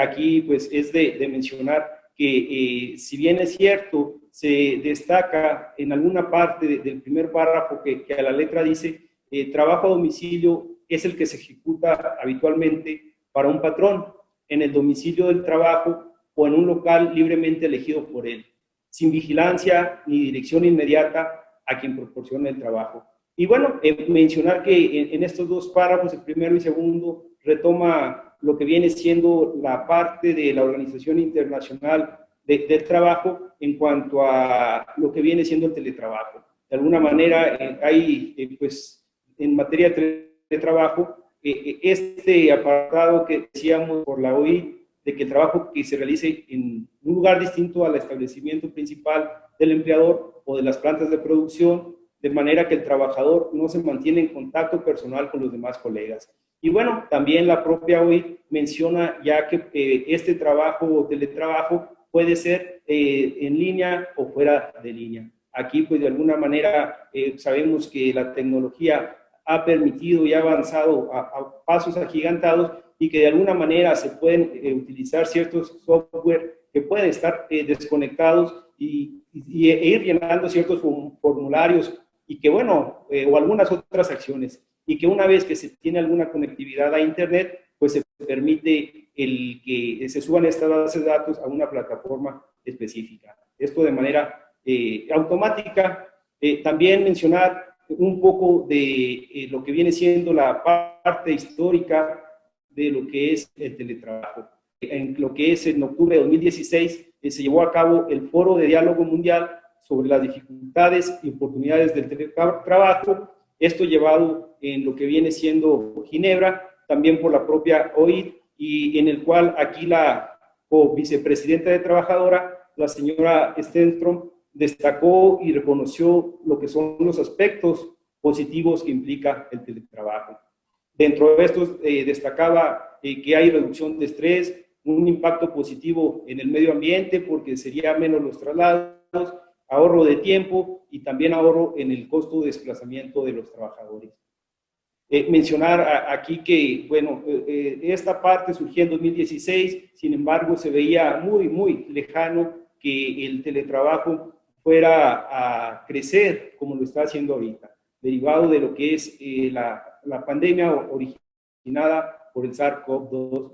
Aquí pues es de mencionar que si bien es cierto, se destaca en alguna parte del primer párrafo que a la letra dice trabajo a domicilio es el que se ejecuta habitualmente para un patrón en el domicilio del trabajo o en un local libremente elegido por él, sin vigilancia ni dirección inmediata a quien proporciona el trabajo. Y bueno, mencionar que en estos dos párrafos, el primero y segundo, retoma lo que viene siendo la parte de la Organización Internacional del Trabajo en cuanto a lo que viene siendo el teletrabajo. De alguna manera, hay, pues, en materia de teletrabajo, este apartado que decíamos por la OIT, de que el trabajo que se realice en un lugar distinto al establecimiento principal del empleador o de las plantas de producción, de manera que el trabajador no se mantiene en contacto personal con los demás colegas. Y bueno, también la propia OIT menciona ya que este trabajo o teletrabajo puede ser en línea o fuera de línea. Aquí, pues, de alguna manera sabemos que la tecnología ha permitido y ha avanzado a pasos agigantados y que de alguna manera se pueden utilizar ciertos software que pueden estar desconectados e ir llenando ciertos formularios y que, bueno, o algunas otras acciones, y que una vez que se tiene alguna conectividad a Internet, pues se permite el que se suban estas bases de datos a una plataforma específica. Esto de manera automática. También mencionar un poco de lo que viene siendo la parte histórica de lo que es el teletrabajo. En lo que es en octubre de 2016 se llevó a cabo el Foro de Diálogo Mundial sobre las dificultades y oportunidades del teletrabajo, esto llevado en lo que viene siendo Ginebra, también por la propia OIT, y en el cual aquí la vicepresidenta de Trabajadora, la señora Stenstrom, destacó y reconoció lo que son los aspectos positivos que implica el teletrabajo. Dentro de estos destacaba que hay reducción de estrés, un impacto positivo en el medio ambiente porque sería menos los traslados, ahorro de tiempo y también ahorro en el costo de desplazamiento de los trabajadores. Mencionar aquí que, bueno, esta parte surgió en 2016, sin embargo se veía muy, muy lejano que el teletrabajo fuera a crecer como lo está haciendo ahorita, derivado de lo que es la pandemia originada por el SARS-CoV-2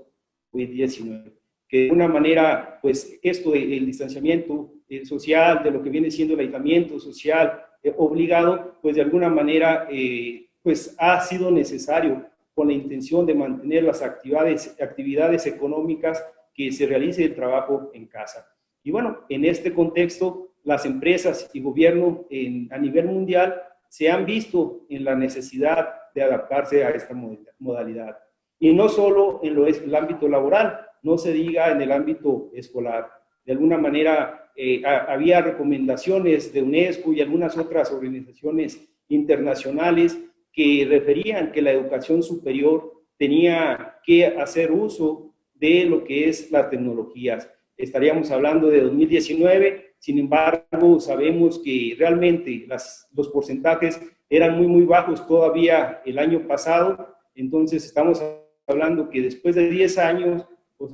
COVID-19, que de una manera, pues esto del distanciamiento social, de lo que viene siendo el aislamiento social obligado, pues de alguna manera pues ha sido necesario con la intención de mantener las actividades económicas que se realice el trabajo en casa. Y bueno, en este contexto, las empresas y gobierno a nivel mundial se han visto en la necesidad de adaptarse a esta modalidad. Y no solo en el ámbito laboral, no se diga en el ámbito escolar. De alguna manera había recomendaciones de UNESCO y algunas otras organizaciones internacionales que referían que la educación superior tenía que hacer uso de lo que es las tecnologías. Estaríamos hablando de 2019, sin embargo, sabemos que realmente los porcentajes eran muy bajos todavía el año pasado, entonces estamos hablando que después de 10 años, pues,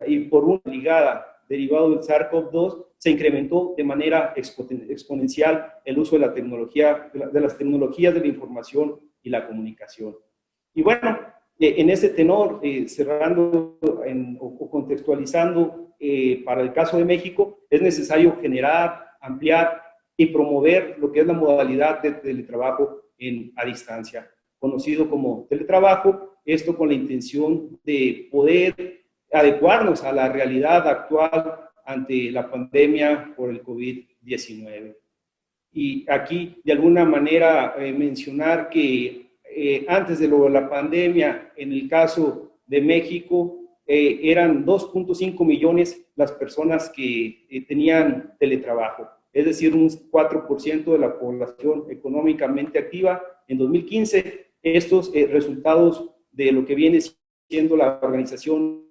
y por una ligada derivado del SARS-CoV-2, se incrementó de manera exponencial el uso de la tecnología, de las tecnologías de la información y la comunicación. Y bueno, en ese tenor, cerrando o contextualizando, para el caso de México, es necesario generar, ampliar y promover lo que es la modalidad de teletrabajo a distancia, conocido como teletrabajo, esto con la intención de poder adecuarnos a la realidad actual ante la pandemia por el COVID-19. Y aquí, de alguna manera, mencionar que antes de la pandemia, en el caso de México, eran 2.5 millones las personas que tenían teletrabajo, es decir, un 4% de la población económicamente activa. En 2015, estos resultados de lo que viene siendo la organización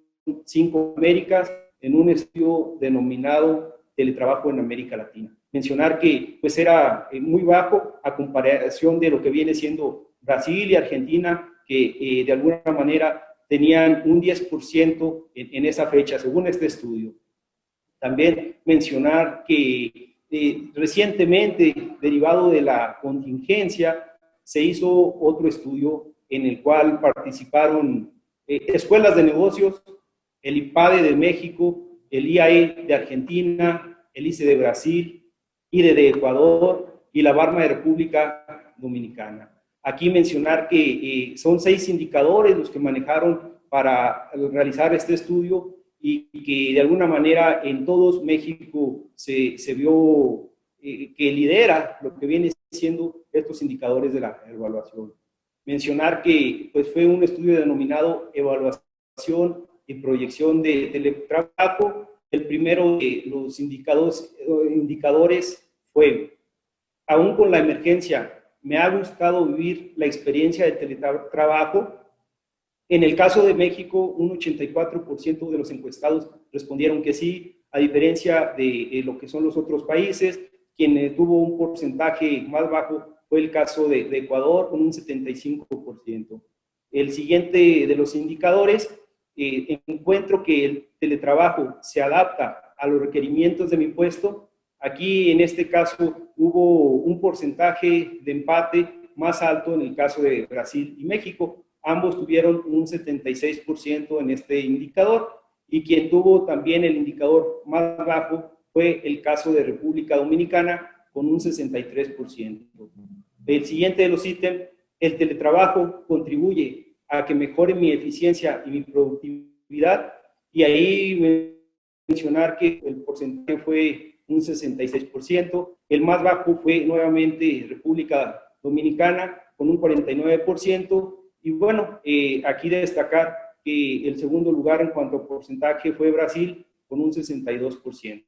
5 Américas, en un estudio denominado Teletrabajo en América Latina. Mencionar que pues era muy bajo a comparación de lo que viene siendo Brasil y Argentina, que de alguna manera tenían un 10% en esa fecha, según este estudio. También mencionar que recientemente, derivado de la contingencia, se hizo otro estudio en el cual participaron escuelas de negocios, el IPADE de México, el IAE de Argentina, el ICE de Brasil, IDE de Ecuador y la BARMA de República Dominicana. Aquí mencionar que son 6 indicadores los que manejaron para realizar este estudio y que de alguna manera en todos México se vio que lidera lo que viene siendo estos indicadores de la evaluación. Mencionar que pues, fue un estudio denominado Evaluación y Proyección de Teletrabajo. El primero de los indicadores fue, aún con la emergencia, me ha gustado vivir la experiencia de teletrabajo. En el caso de México, un 84% de los encuestados respondieron que sí, a diferencia de lo que son los otros países. Quien tuvo un porcentaje más bajo fue el caso de Ecuador, con un 75%. El siguiente de los indicadores, encuentro que el teletrabajo se adapta a los requerimientos de mi puesto. Aquí, en este caso, hubo un porcentaje de empate más alto en el caso de Brasil y México. Ambos tuvieron un 76% en este indicador, y quien tuvo también el indicador más bajo fue el caso de República Dominicana, con un 63%. El siguiente de los ítems, el teletrabajo contribuye a que mejore mi eficiencia y mi productividad, y ahí mencionar que el porcentaje fue un 66%, el más bajo fue nuevamente República Dominicana con un 49%, y bueno, aquí destacar que el segundo lugar en cuanto a porcentaje fue Brasil con un 62%.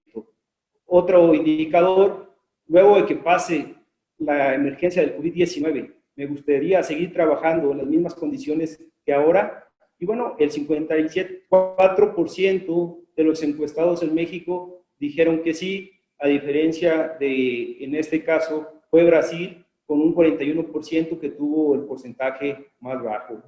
Otro indicador, luego de que pase la emergencia del COVID-19, me gustaría seguir trabajando en las mismas condiciones que ahora. Y bueno, el 57,4% de los encuestados en México dijeron que sí, a diferencia de, en este caso, fue Brasil, con un 41% que tuvo el porcentaje más bajo.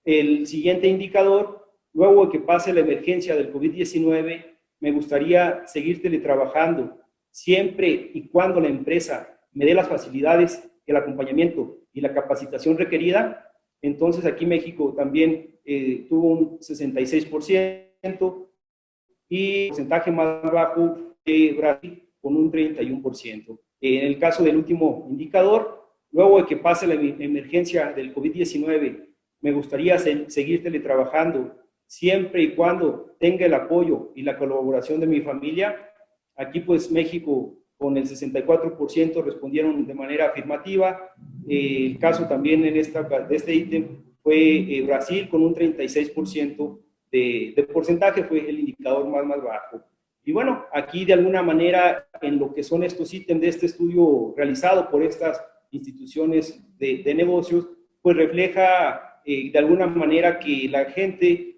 El siguiente indicador, luego de que pase la emergencia del COVID-19, me gustaría seguir teletrabajando siempre y cuando la empresa me dé las facilidades, el acompañamiento y la capacitación requerida. Entonces aquí México también tuvo un 66% y el porcentaje más bajo de Brasil con un 31%. En el caso del último indicador, luego de que pase la emergencia del COVID-19, me gustaría seguir teletrabajando siempre y cuando tenga el apoyo y la colaboración de mi familia. Aquí pues México con el 64% respondieron de manera afirmativa. El caso también de este ítem fue Brasil, con un 36% de porcentaje, fue el indicador más bajo. Y bueno, aquí de alguna manera en lo que son estos ítems de este estudio realizado por estas instituciones de negocios, pues refleja de alguna manera que la gente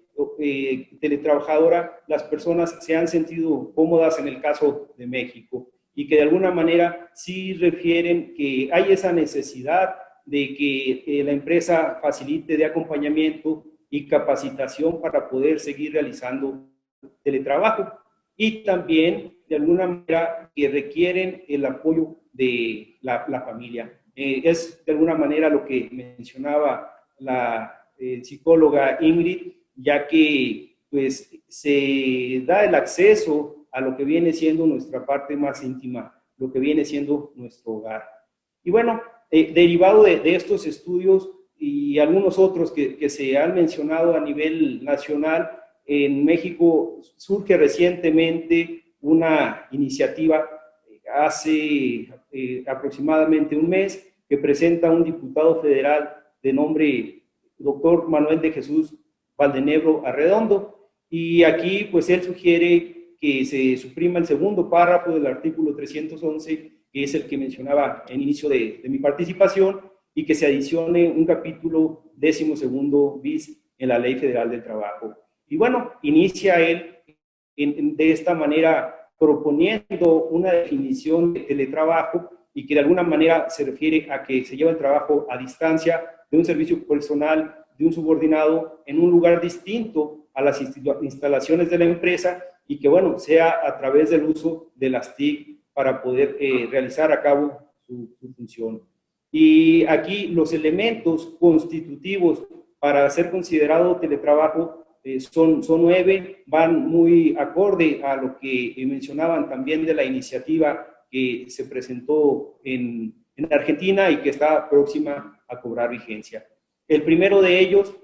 teletrabajadora, las personas se han sentido cómodas en el caso de México y que de alguna manera sí refieren que hay esa necesidad de que la empresa facilite de acompañamiento y capacitación para poder seguir realizando teletrabajo, y también de alguna manera que requieren el apoyo de la familia. Es de alguna manera lo que mencionaba la psicóloga Ingrid, ya que pues se da el acceso a lo que viene siendo nuestra parte más íntima, lo que viene siendo nuestro hogar. Y bueno, derivado de estos estudios y algunos otros que se han mencionado a nivel nacional, en México surge recientemente una iniciativa hace aproximadamente un mes que presenta un diputado federal de nombre doctor Manuel de Jesús Valdenebro Arredondo, y aquí pues él sugiere que se suprima el segundo párrafo del artículo 311, que es el que mencionaba en inicio de mi participación, y que se adicione un capítulo 12º bis en la Ley Federal del Trabajo. Y bueno, inicia él de esta manera proponiendo una definición de teletrabajo y que de alguna manera se refiere a que se lleva el trabajo a distancia de un servicio personal, de un subordinado, en un lugar distinto a las instalaciones de la empresa, y que bueno, sea a través del uso de las TIC para poder realizar a cabo su función. Y aquí los elementos constitutivos para ser considerado teletrabajo son 9, van muy acorde a lo que mencionaban también de la iniciativa que se presentó en Argentina y que está próxima a cobrar vigencia. El primero de ellos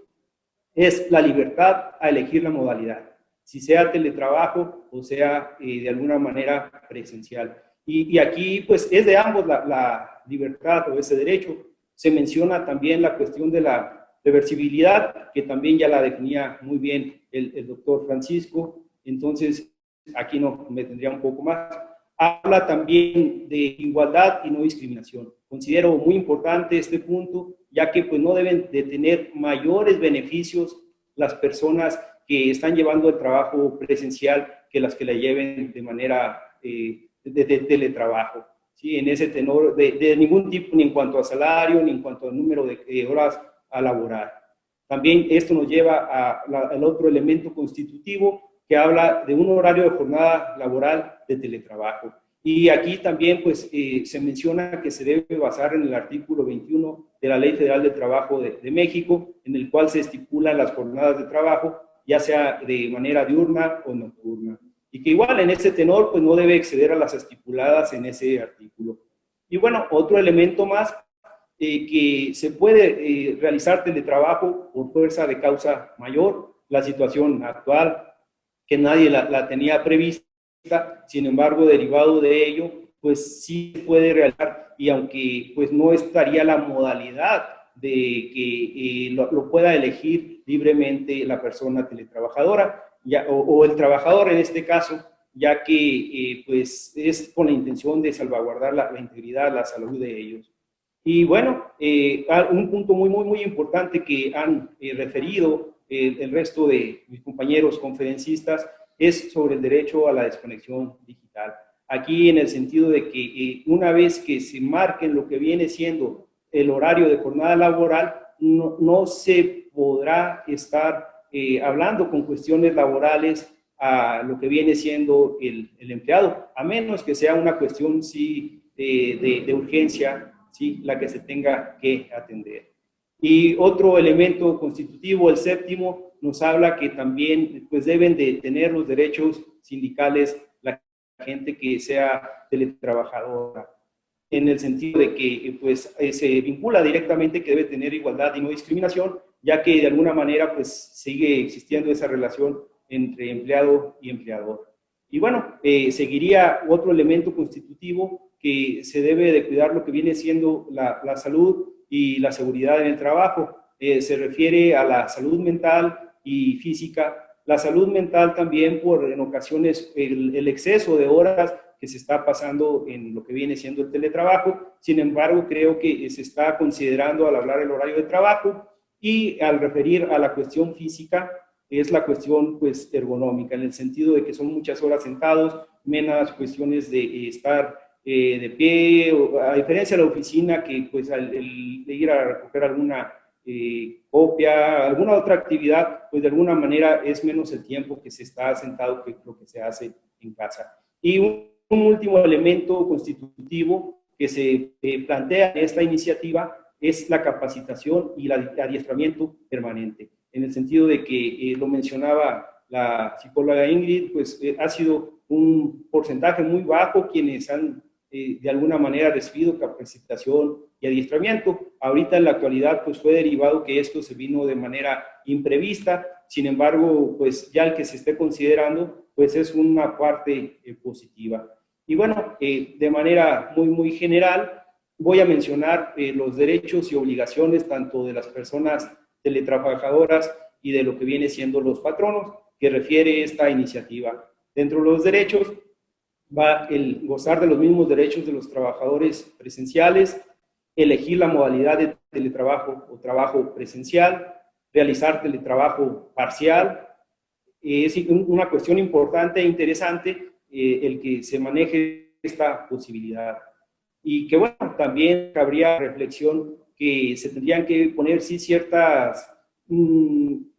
es la libertad a elegir la modalidad, si sea teletrabajo o sea de alguna manera presencial. Y aquí pues es de ambos la libertad o ese derecho. Se menciona también la cuestión de la reversibilidad, que también ya la definía muy bien el doctor Francisco, entonces aquí no me tendría un poco más. Habla también de igualdad y no discriminación. Considero muy importante este punto, ya que pues no deben de tener mayores beneficios las personas que están llevando el trabajo presencial que las que la lleven de manera de teletrabajo. ¿Sí? En ese tenor de ningún tipo, ni en cuanto a salario, ni en cuanto al número de horas a laborar. También esto nos lleva al otro elemento constitutivo que habla de un horario de jornada laboral de teletrabajo. Y aquí también pues se menciona que se debe basar en el artículo 21 de la Ley Federal del Trabajo de México, en el cual se estipulan las jornadas de trabajo, ya sea de manera diurna o nocturna. Y que igual en ese tenor pues no debe exceder a las estipuladas en ese artículo. Y bueno, otro elemento más, que se puede realizar teletrabajo por fuerza de causa mayor, la situación actual, que nadie la tenía prevista, sin embargo, derivado de ello, pues sí puede realizar, y aunque pues no estaría la modalidad de que lo pueda elegir libremente la persona teletrabajadora, o el trabajador en este caso, ya que pues es con la intención de salvaguardar la integridad, la salud de ellos. Y bueno, un punto muy importante que han referido el resto de mis compañeros conferencistas es sobre el derecho a la desconexión digital. Aquí en el sentido de que una vez que se marquen lo que viene siendo el horario de jornada laboral, no se podrá estar hablando con cuestiones laborales a lo que viene siendo el empleado, a menos que sea una cuestión sí de urgencia, ¿sí? La que se tenga que atender. Y otro elemento constitutivo, el séptimo, nos habla que también pues, deben de tener los derechos sindicales la gente que sea teletrabajadora, en el sentido de que pues, se vincula directamente que debe tener igualdad y no discriminación, ya que de alguna manera pues, sigue existiendo esa relación entre empleado y empleador. Y bueno, seguiría otro elemento constitutivo que se debe de cuidar lo que viene siendo la salud y la seguridad en el trabajo. Se refiere a la salud mental y física. La salud mental también por en ocasiones el exceso de horas que se está pasando en lo que viene siendo el teletrabajo. Sin embargo, creo que se está considerando al hablar del horario de trabajo y al referir a la cuestión física, es la cuestión pues ergonómica, en el sentido de que son muchas horas sentados, menos cuestiones de estar de pie, a diferencia de la oficina que pues de ir a recoger alguna copia, alguna otra actividad, pues de alguna manera es menos el tiempo que se está sentado que lo que se hace en casa. Y un último elemento constitutivo que se plantea en esta iniciativa es la capacitación y el adiestramiento permanente, en el sentido de que lo mencionaba la psicóloga Ingrid, pues ha sido un porcentaje muy bajo quienes han de alguna manera recibido capacitación y adiestramiento. Ahorita en la actualidad pues fue derivado que esto se vino de manera imprevista, sin embargo pues ya el que se esté considerando pues es una parte positiva. Y bueno, de manera muy general voy a mencionar los derechos y obligaciones tanto de las personas teletrabajadoras y de lo que viene siendo los patronos que refiere esta iniciativa. Dentro de los derechos va el gozar de los mismos derechos de los trabajadores presenciales, elegir la modalidad de teletrabajo o trabajo presencial, realizar teletrabajo parcial. Es una cuestión importante e interesante el que se maneje esta posibilidad. Y que bueno, también habría reflexión que se tendrían que poner sí ciertas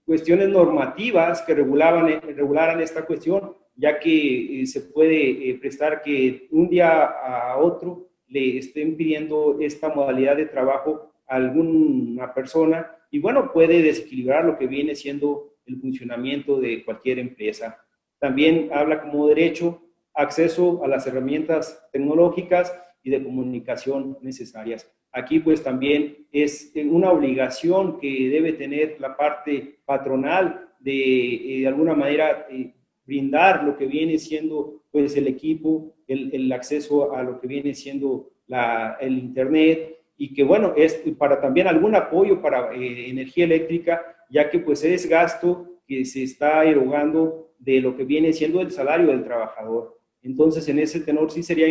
cuestiones normativas que regularan esta cuestión, ya que se puede prestar que un día a otro le estén pidiendo esta modalidad de trabajo a alguna persona y bueno, puede desequilibrar lo que viene siendo el funcionamiento de cualquier empresa. También habla como derecho acceso a las herramientas tecnológicas y de comunicación necesarias. Aquí pues también es una obligación que debe tener la parte patronal de alguna manera brindar lo que viene siendo pues el equipo, el acceso a lo que viene siendo el internet y que bueno, es para también algún apoyo para energía eléctrica, ya que pues es gasto que se está erogando de lo que viene siendo el salario del trabajador. Entonces en ese tenor sí sería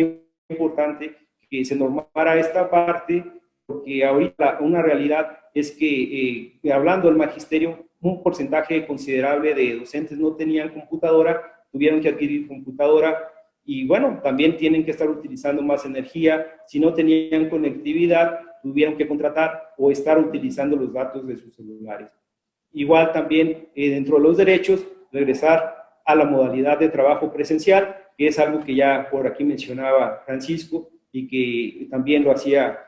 importante que se normara esta parte, porque ahorita una realidad es que hablando del magisterio, un porcentaje considerable de docentes no tenían computadora, tuvieron que adquirir computadora y bueno, también tienen que estar utilizando más energía. Si no tenían conectividad, tuvieron que contratar o estar utilizando los datos de sus celulares. Igual también dentro de los derechos, regresar a la modalidad de trabajo presencial, que es algo que ya por aquí mencionaba Francisco y que también lo hacía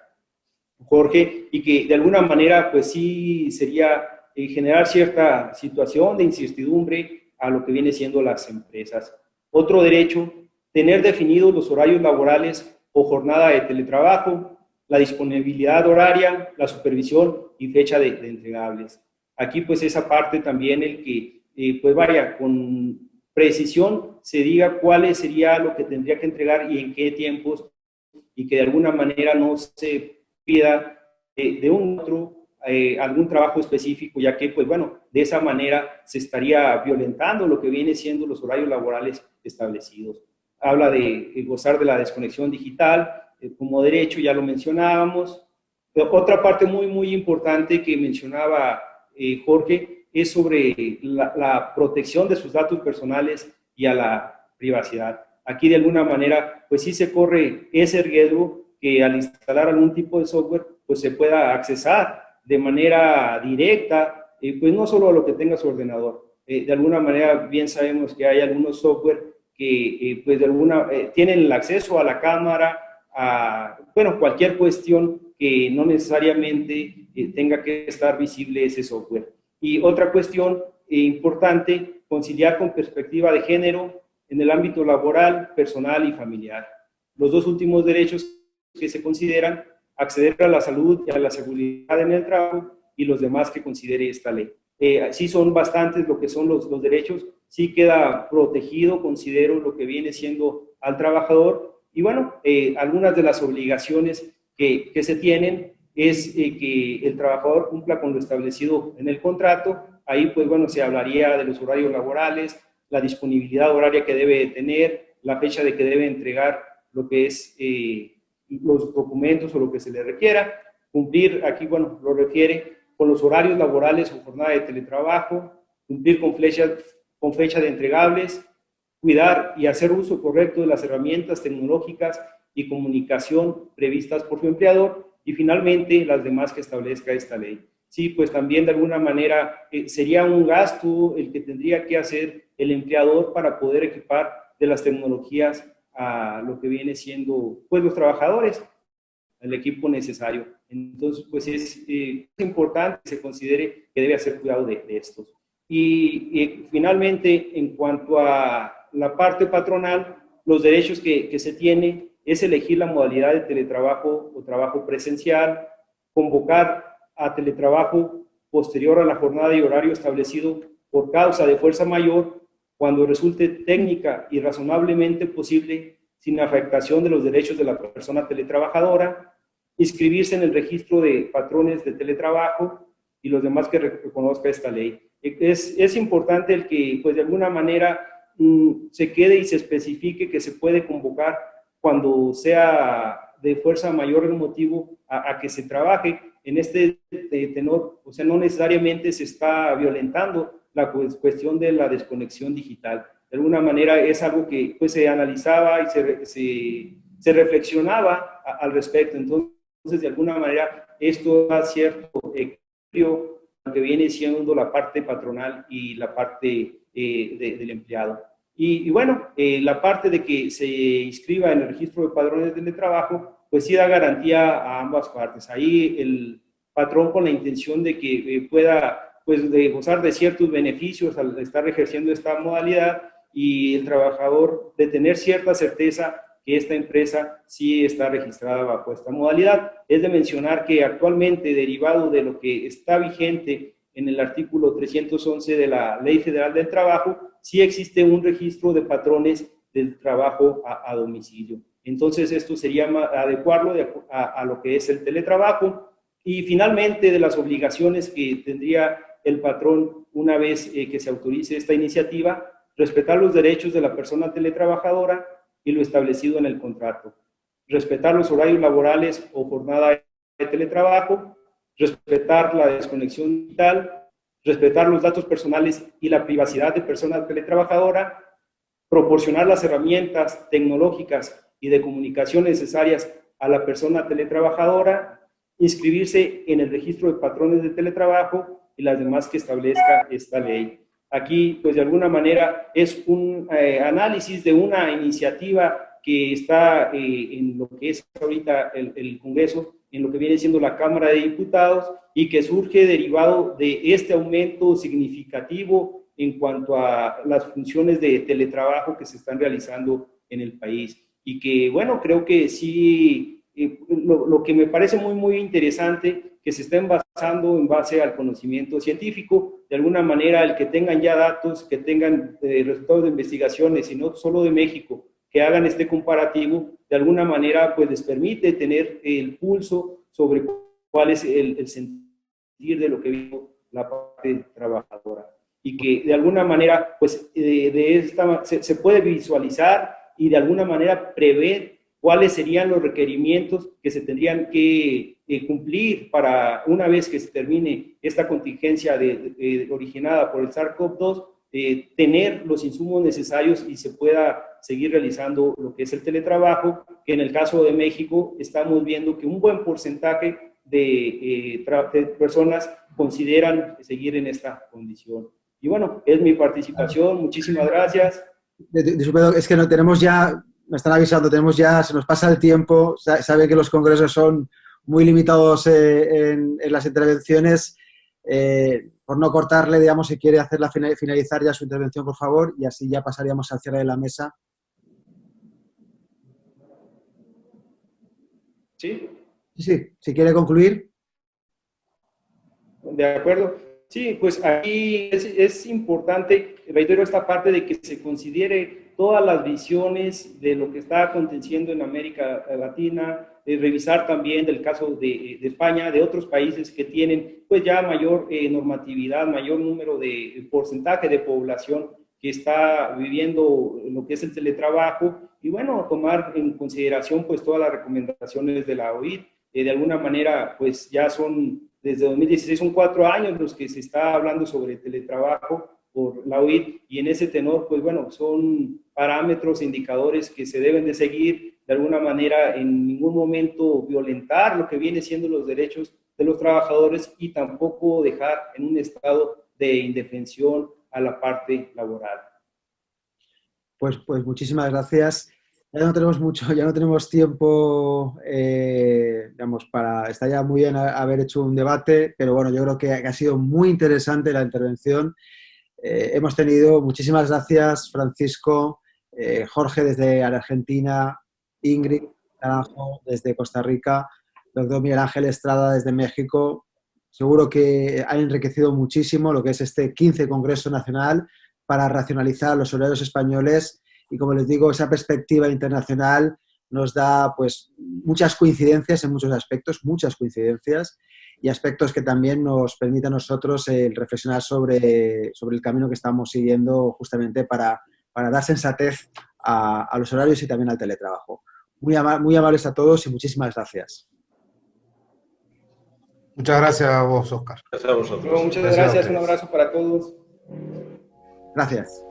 Jorge, y que de alguna manera pues sí sería generar cierta situación de incertidumbre a lo que viene siendo las empresas. Otro derecho, tener definidos los horarios laborales o jornada de teletrabajo, la disponibilidad horaria, la supervisión y fecha de entregables. Aquí pues esa parte también el que pues vaya con precisión se diga cuál sería lo que tendría que entregar y en qué tiempos y que de alguna manera no se pida de un otro algún trabajo específico, ya que, pues bueno, de esa manera se estaría violentando lo que viene siendo los horarios laborales establecidos. Habla de gozar de la desconexión digital como derecho, ya lo mencionábamos. Pero otra parte muy importante que mencionaba Jorge es sobre la protección de sus datos personales y a la privacidad. Aquí de alguna manera, pues sí se corre ese riesgo que al instalar algún tipo de software, pues se pueda accesar de manera directa, pues no solo a lo que tenga su ordenador. De alguna manera, bien sabemos que hay algunos software que pues tienen el acceso a la cámara, a, bueno, cualquier cuestión que no necesariamente tenga que estar visible ese software. Y otra cuestión importante, conciliar con perspectiva de género en el ámbito laboral, personal y familiar. Los dos últimos derechos que se consideran, acceder a la salud y a la seguridad en el trabajo y los demás que considere esta ley. Sí son bastantes lo que son los derechos, sí queda protegido, considero, lo que viene siendo al trabajador. Y bueno, algunas de las obligaciones que se tienen es que el trabajador cumpla con lo establecido en el contrato. Ahí, pues bueno, se hablaría de los horarios laborales, la disponibilidad horaria que debe tener, la fecha de que debe entregar lo que es los documentos o lo que se le requiera, cumplir, aquí, bueno, lo refiere, con los horarios laborales o jornada de teletrabajo, cumplir con fecha de entregables, cuidar y hacer uso correcto de las herramientas tecnológicas y comunicación previstas por su empleador, y finalmente las demás que establezca esta ley. Sí, pues también de alguna manera sería un gasto el que tendría que hacer el empleador para poder equipar de las tecnologías a lo que viene siendo pues los trabajadores, el equipo necesario. Entonces, pues es importante que se considere que debe hacer cuidado de estos. Y finalmente, en cuanto a la parte patronal, los derechos que se tiene es elegir la modalidad de teletrabajo o trabajo presencial, convocar a teletrabajo posterior a la jornada y horario establecido por causa de fuerza mayor cuando resulte técnica y razonablemente posible sin afectación de los derechos de la persona teletrabajadora, inscribirse en el registro de patrones de teletrabajo y los demás que reconozca esta ley. Es importante el que, pues de alguna manera, se quede y se especifique que se puede convocar cuando sea de fuerza mayor el motivo a que se trabaje en este tenor, o sea, no necesariamente se está violentando la cuestión de la desconexión digital. De alguna manera es algo que pues, se analizaba y se reflexionaba al respecto. Entonces, de alguna manera, esto da cierto equilibrio que viene siendo la parte patronal y la parte del empleado. Y bueno, la parte de que se inscriba en el registro de padrones de trabajo, pues sí da garantía a ambas partes. Ahí el patrón con la intención de que pueda pues, de gozar de ciertos beneficios al estar ejerciendo esta modalidad y el trabajador de tener cierta certeza que esta empresa sí está registrada bajo esta modalidad. Es de mencionar que actualmente, derivado de lo que está vigente en el artículo 311 de la Ley Federal del Trabajo, sí existe un registro de patrones del trabajo a domicilio. Entonces, esto sería adecuarlo a lo que es el teletrabajo. Y finalmente, de las obligaciones que tendría el patrón una vez que se autorice esta iniciativa, respetar los derechos de la persona teletrabajadora y lo establecido en el contrato, respetar los horarios laborales o jornada de teletrabajo, respetar la desconexión digital, respetar los datos personales y la privacidad de persona teletrabajadora, proporcionar las herramientas tecnológicas y de comunicación necesarias a la persona teletrabajadora, inscribirse en el registro de patrones de teletrabajo y las demás que establezca esta ley. Aquí, pues de alguna manera, es un análisis de una iniciativa que está en lo que es ahorita el Congreso, en lo que viene siendo la Cámara de Diputados, y que surge derivado de este aumento significativo en cuanto a las funciones de teletrabajo que se están realizando en el país. Y que, bueno, creo que sí, lo que me parece muy interesante, que se estén basando en base al conocimiento científico, de alguna manera el que tengan ya datos, que tengan resultados de investigaciones, y no solo de México, que hagan este comparativo, de alguna manera pues les permite tener el pulso sobre cuál es el sentir de lo que vive la parte trabajadora. Y que de alguna manera pues se puede visualizar y de alguna manera prever cuáles serían los requerimientos que se tendrían que cumplir para una vez que se termine esta contingencia originada por el SARS-CoV-2, tener los insumos necesarios y se pueda seguir realizando lo que es el teletrabajo, que en el caso de México estamos viendo que un buen porcentaje de personas consideran seguir en esta condición. Y bueno, es mi participación, muchísimas gracias. Disculpe, es que no tenemos ya, me están avisando, se nos pasa el tiempo, sabe que los congresos son muy limitados en las intervenciones. Por no cortarle, digamos, si quiere finalizar ya su intervención, por favor, y así ya pasaríamos al cierre de la mesa. ¿Sí? Sí, si quiere concluir. De acuerdo. Sí, pues aquí es importante, reitero esta parte de que se considere todas las visiones de lo que está aconteciendo en América Latina, revisar también del caso de España, de otros países que tienen pues ya mayor normatividad, mayor número de porcentaje de población que está viviendo lo que es el teletrabajo y bueno, tomar en consideración pues todas las recomendaciones de la OIT. De alguna manera pues ya son, desde 2016 son 4 años los que se está hablando sobre teletrabajo por la OIT y en ese tenor pues bueno, son parámetros, indicadores que se deben de seguir, de alguna manera en ningún momento violentar lo que viene siendo los derechos de los trabajadores y tampoco dejar en un estado de indefensión a la parte laboral. Pues muchísimas gracias. Ya no tenemos ya no tenemos tiempo, digamos, está ya muy bien haber hecho un debate, pero bueno, yo creo que ha sido muy interesante la intervención. Hemos tenido, muchísimas gracias, Francisco, Jorge desde Argentina, Ingrid Naranjo desde Costa Rica, doctor Miguel Ángel Estrada desde México. Seguro que ha enriquecido muchísimo lo que es este 15 Congreso Nacional para racionalizar los horarios españoles y, como les digo, esa perspectiva internacional nos da pues muchas coincidencias en muchos aspectos, muchas coincidencias y aspectos que también nos permiten a nosotros reflexionar sobre el camino que estamos siguiendo justamente para dar sensatez a los horarios y también al teletrabajo. Muy amables a todos y muchísimas gracias. Muchas gracias a vos, Óscar. Gracias a vosotros. Muchas gracias, un abrazo para todos. Gracias.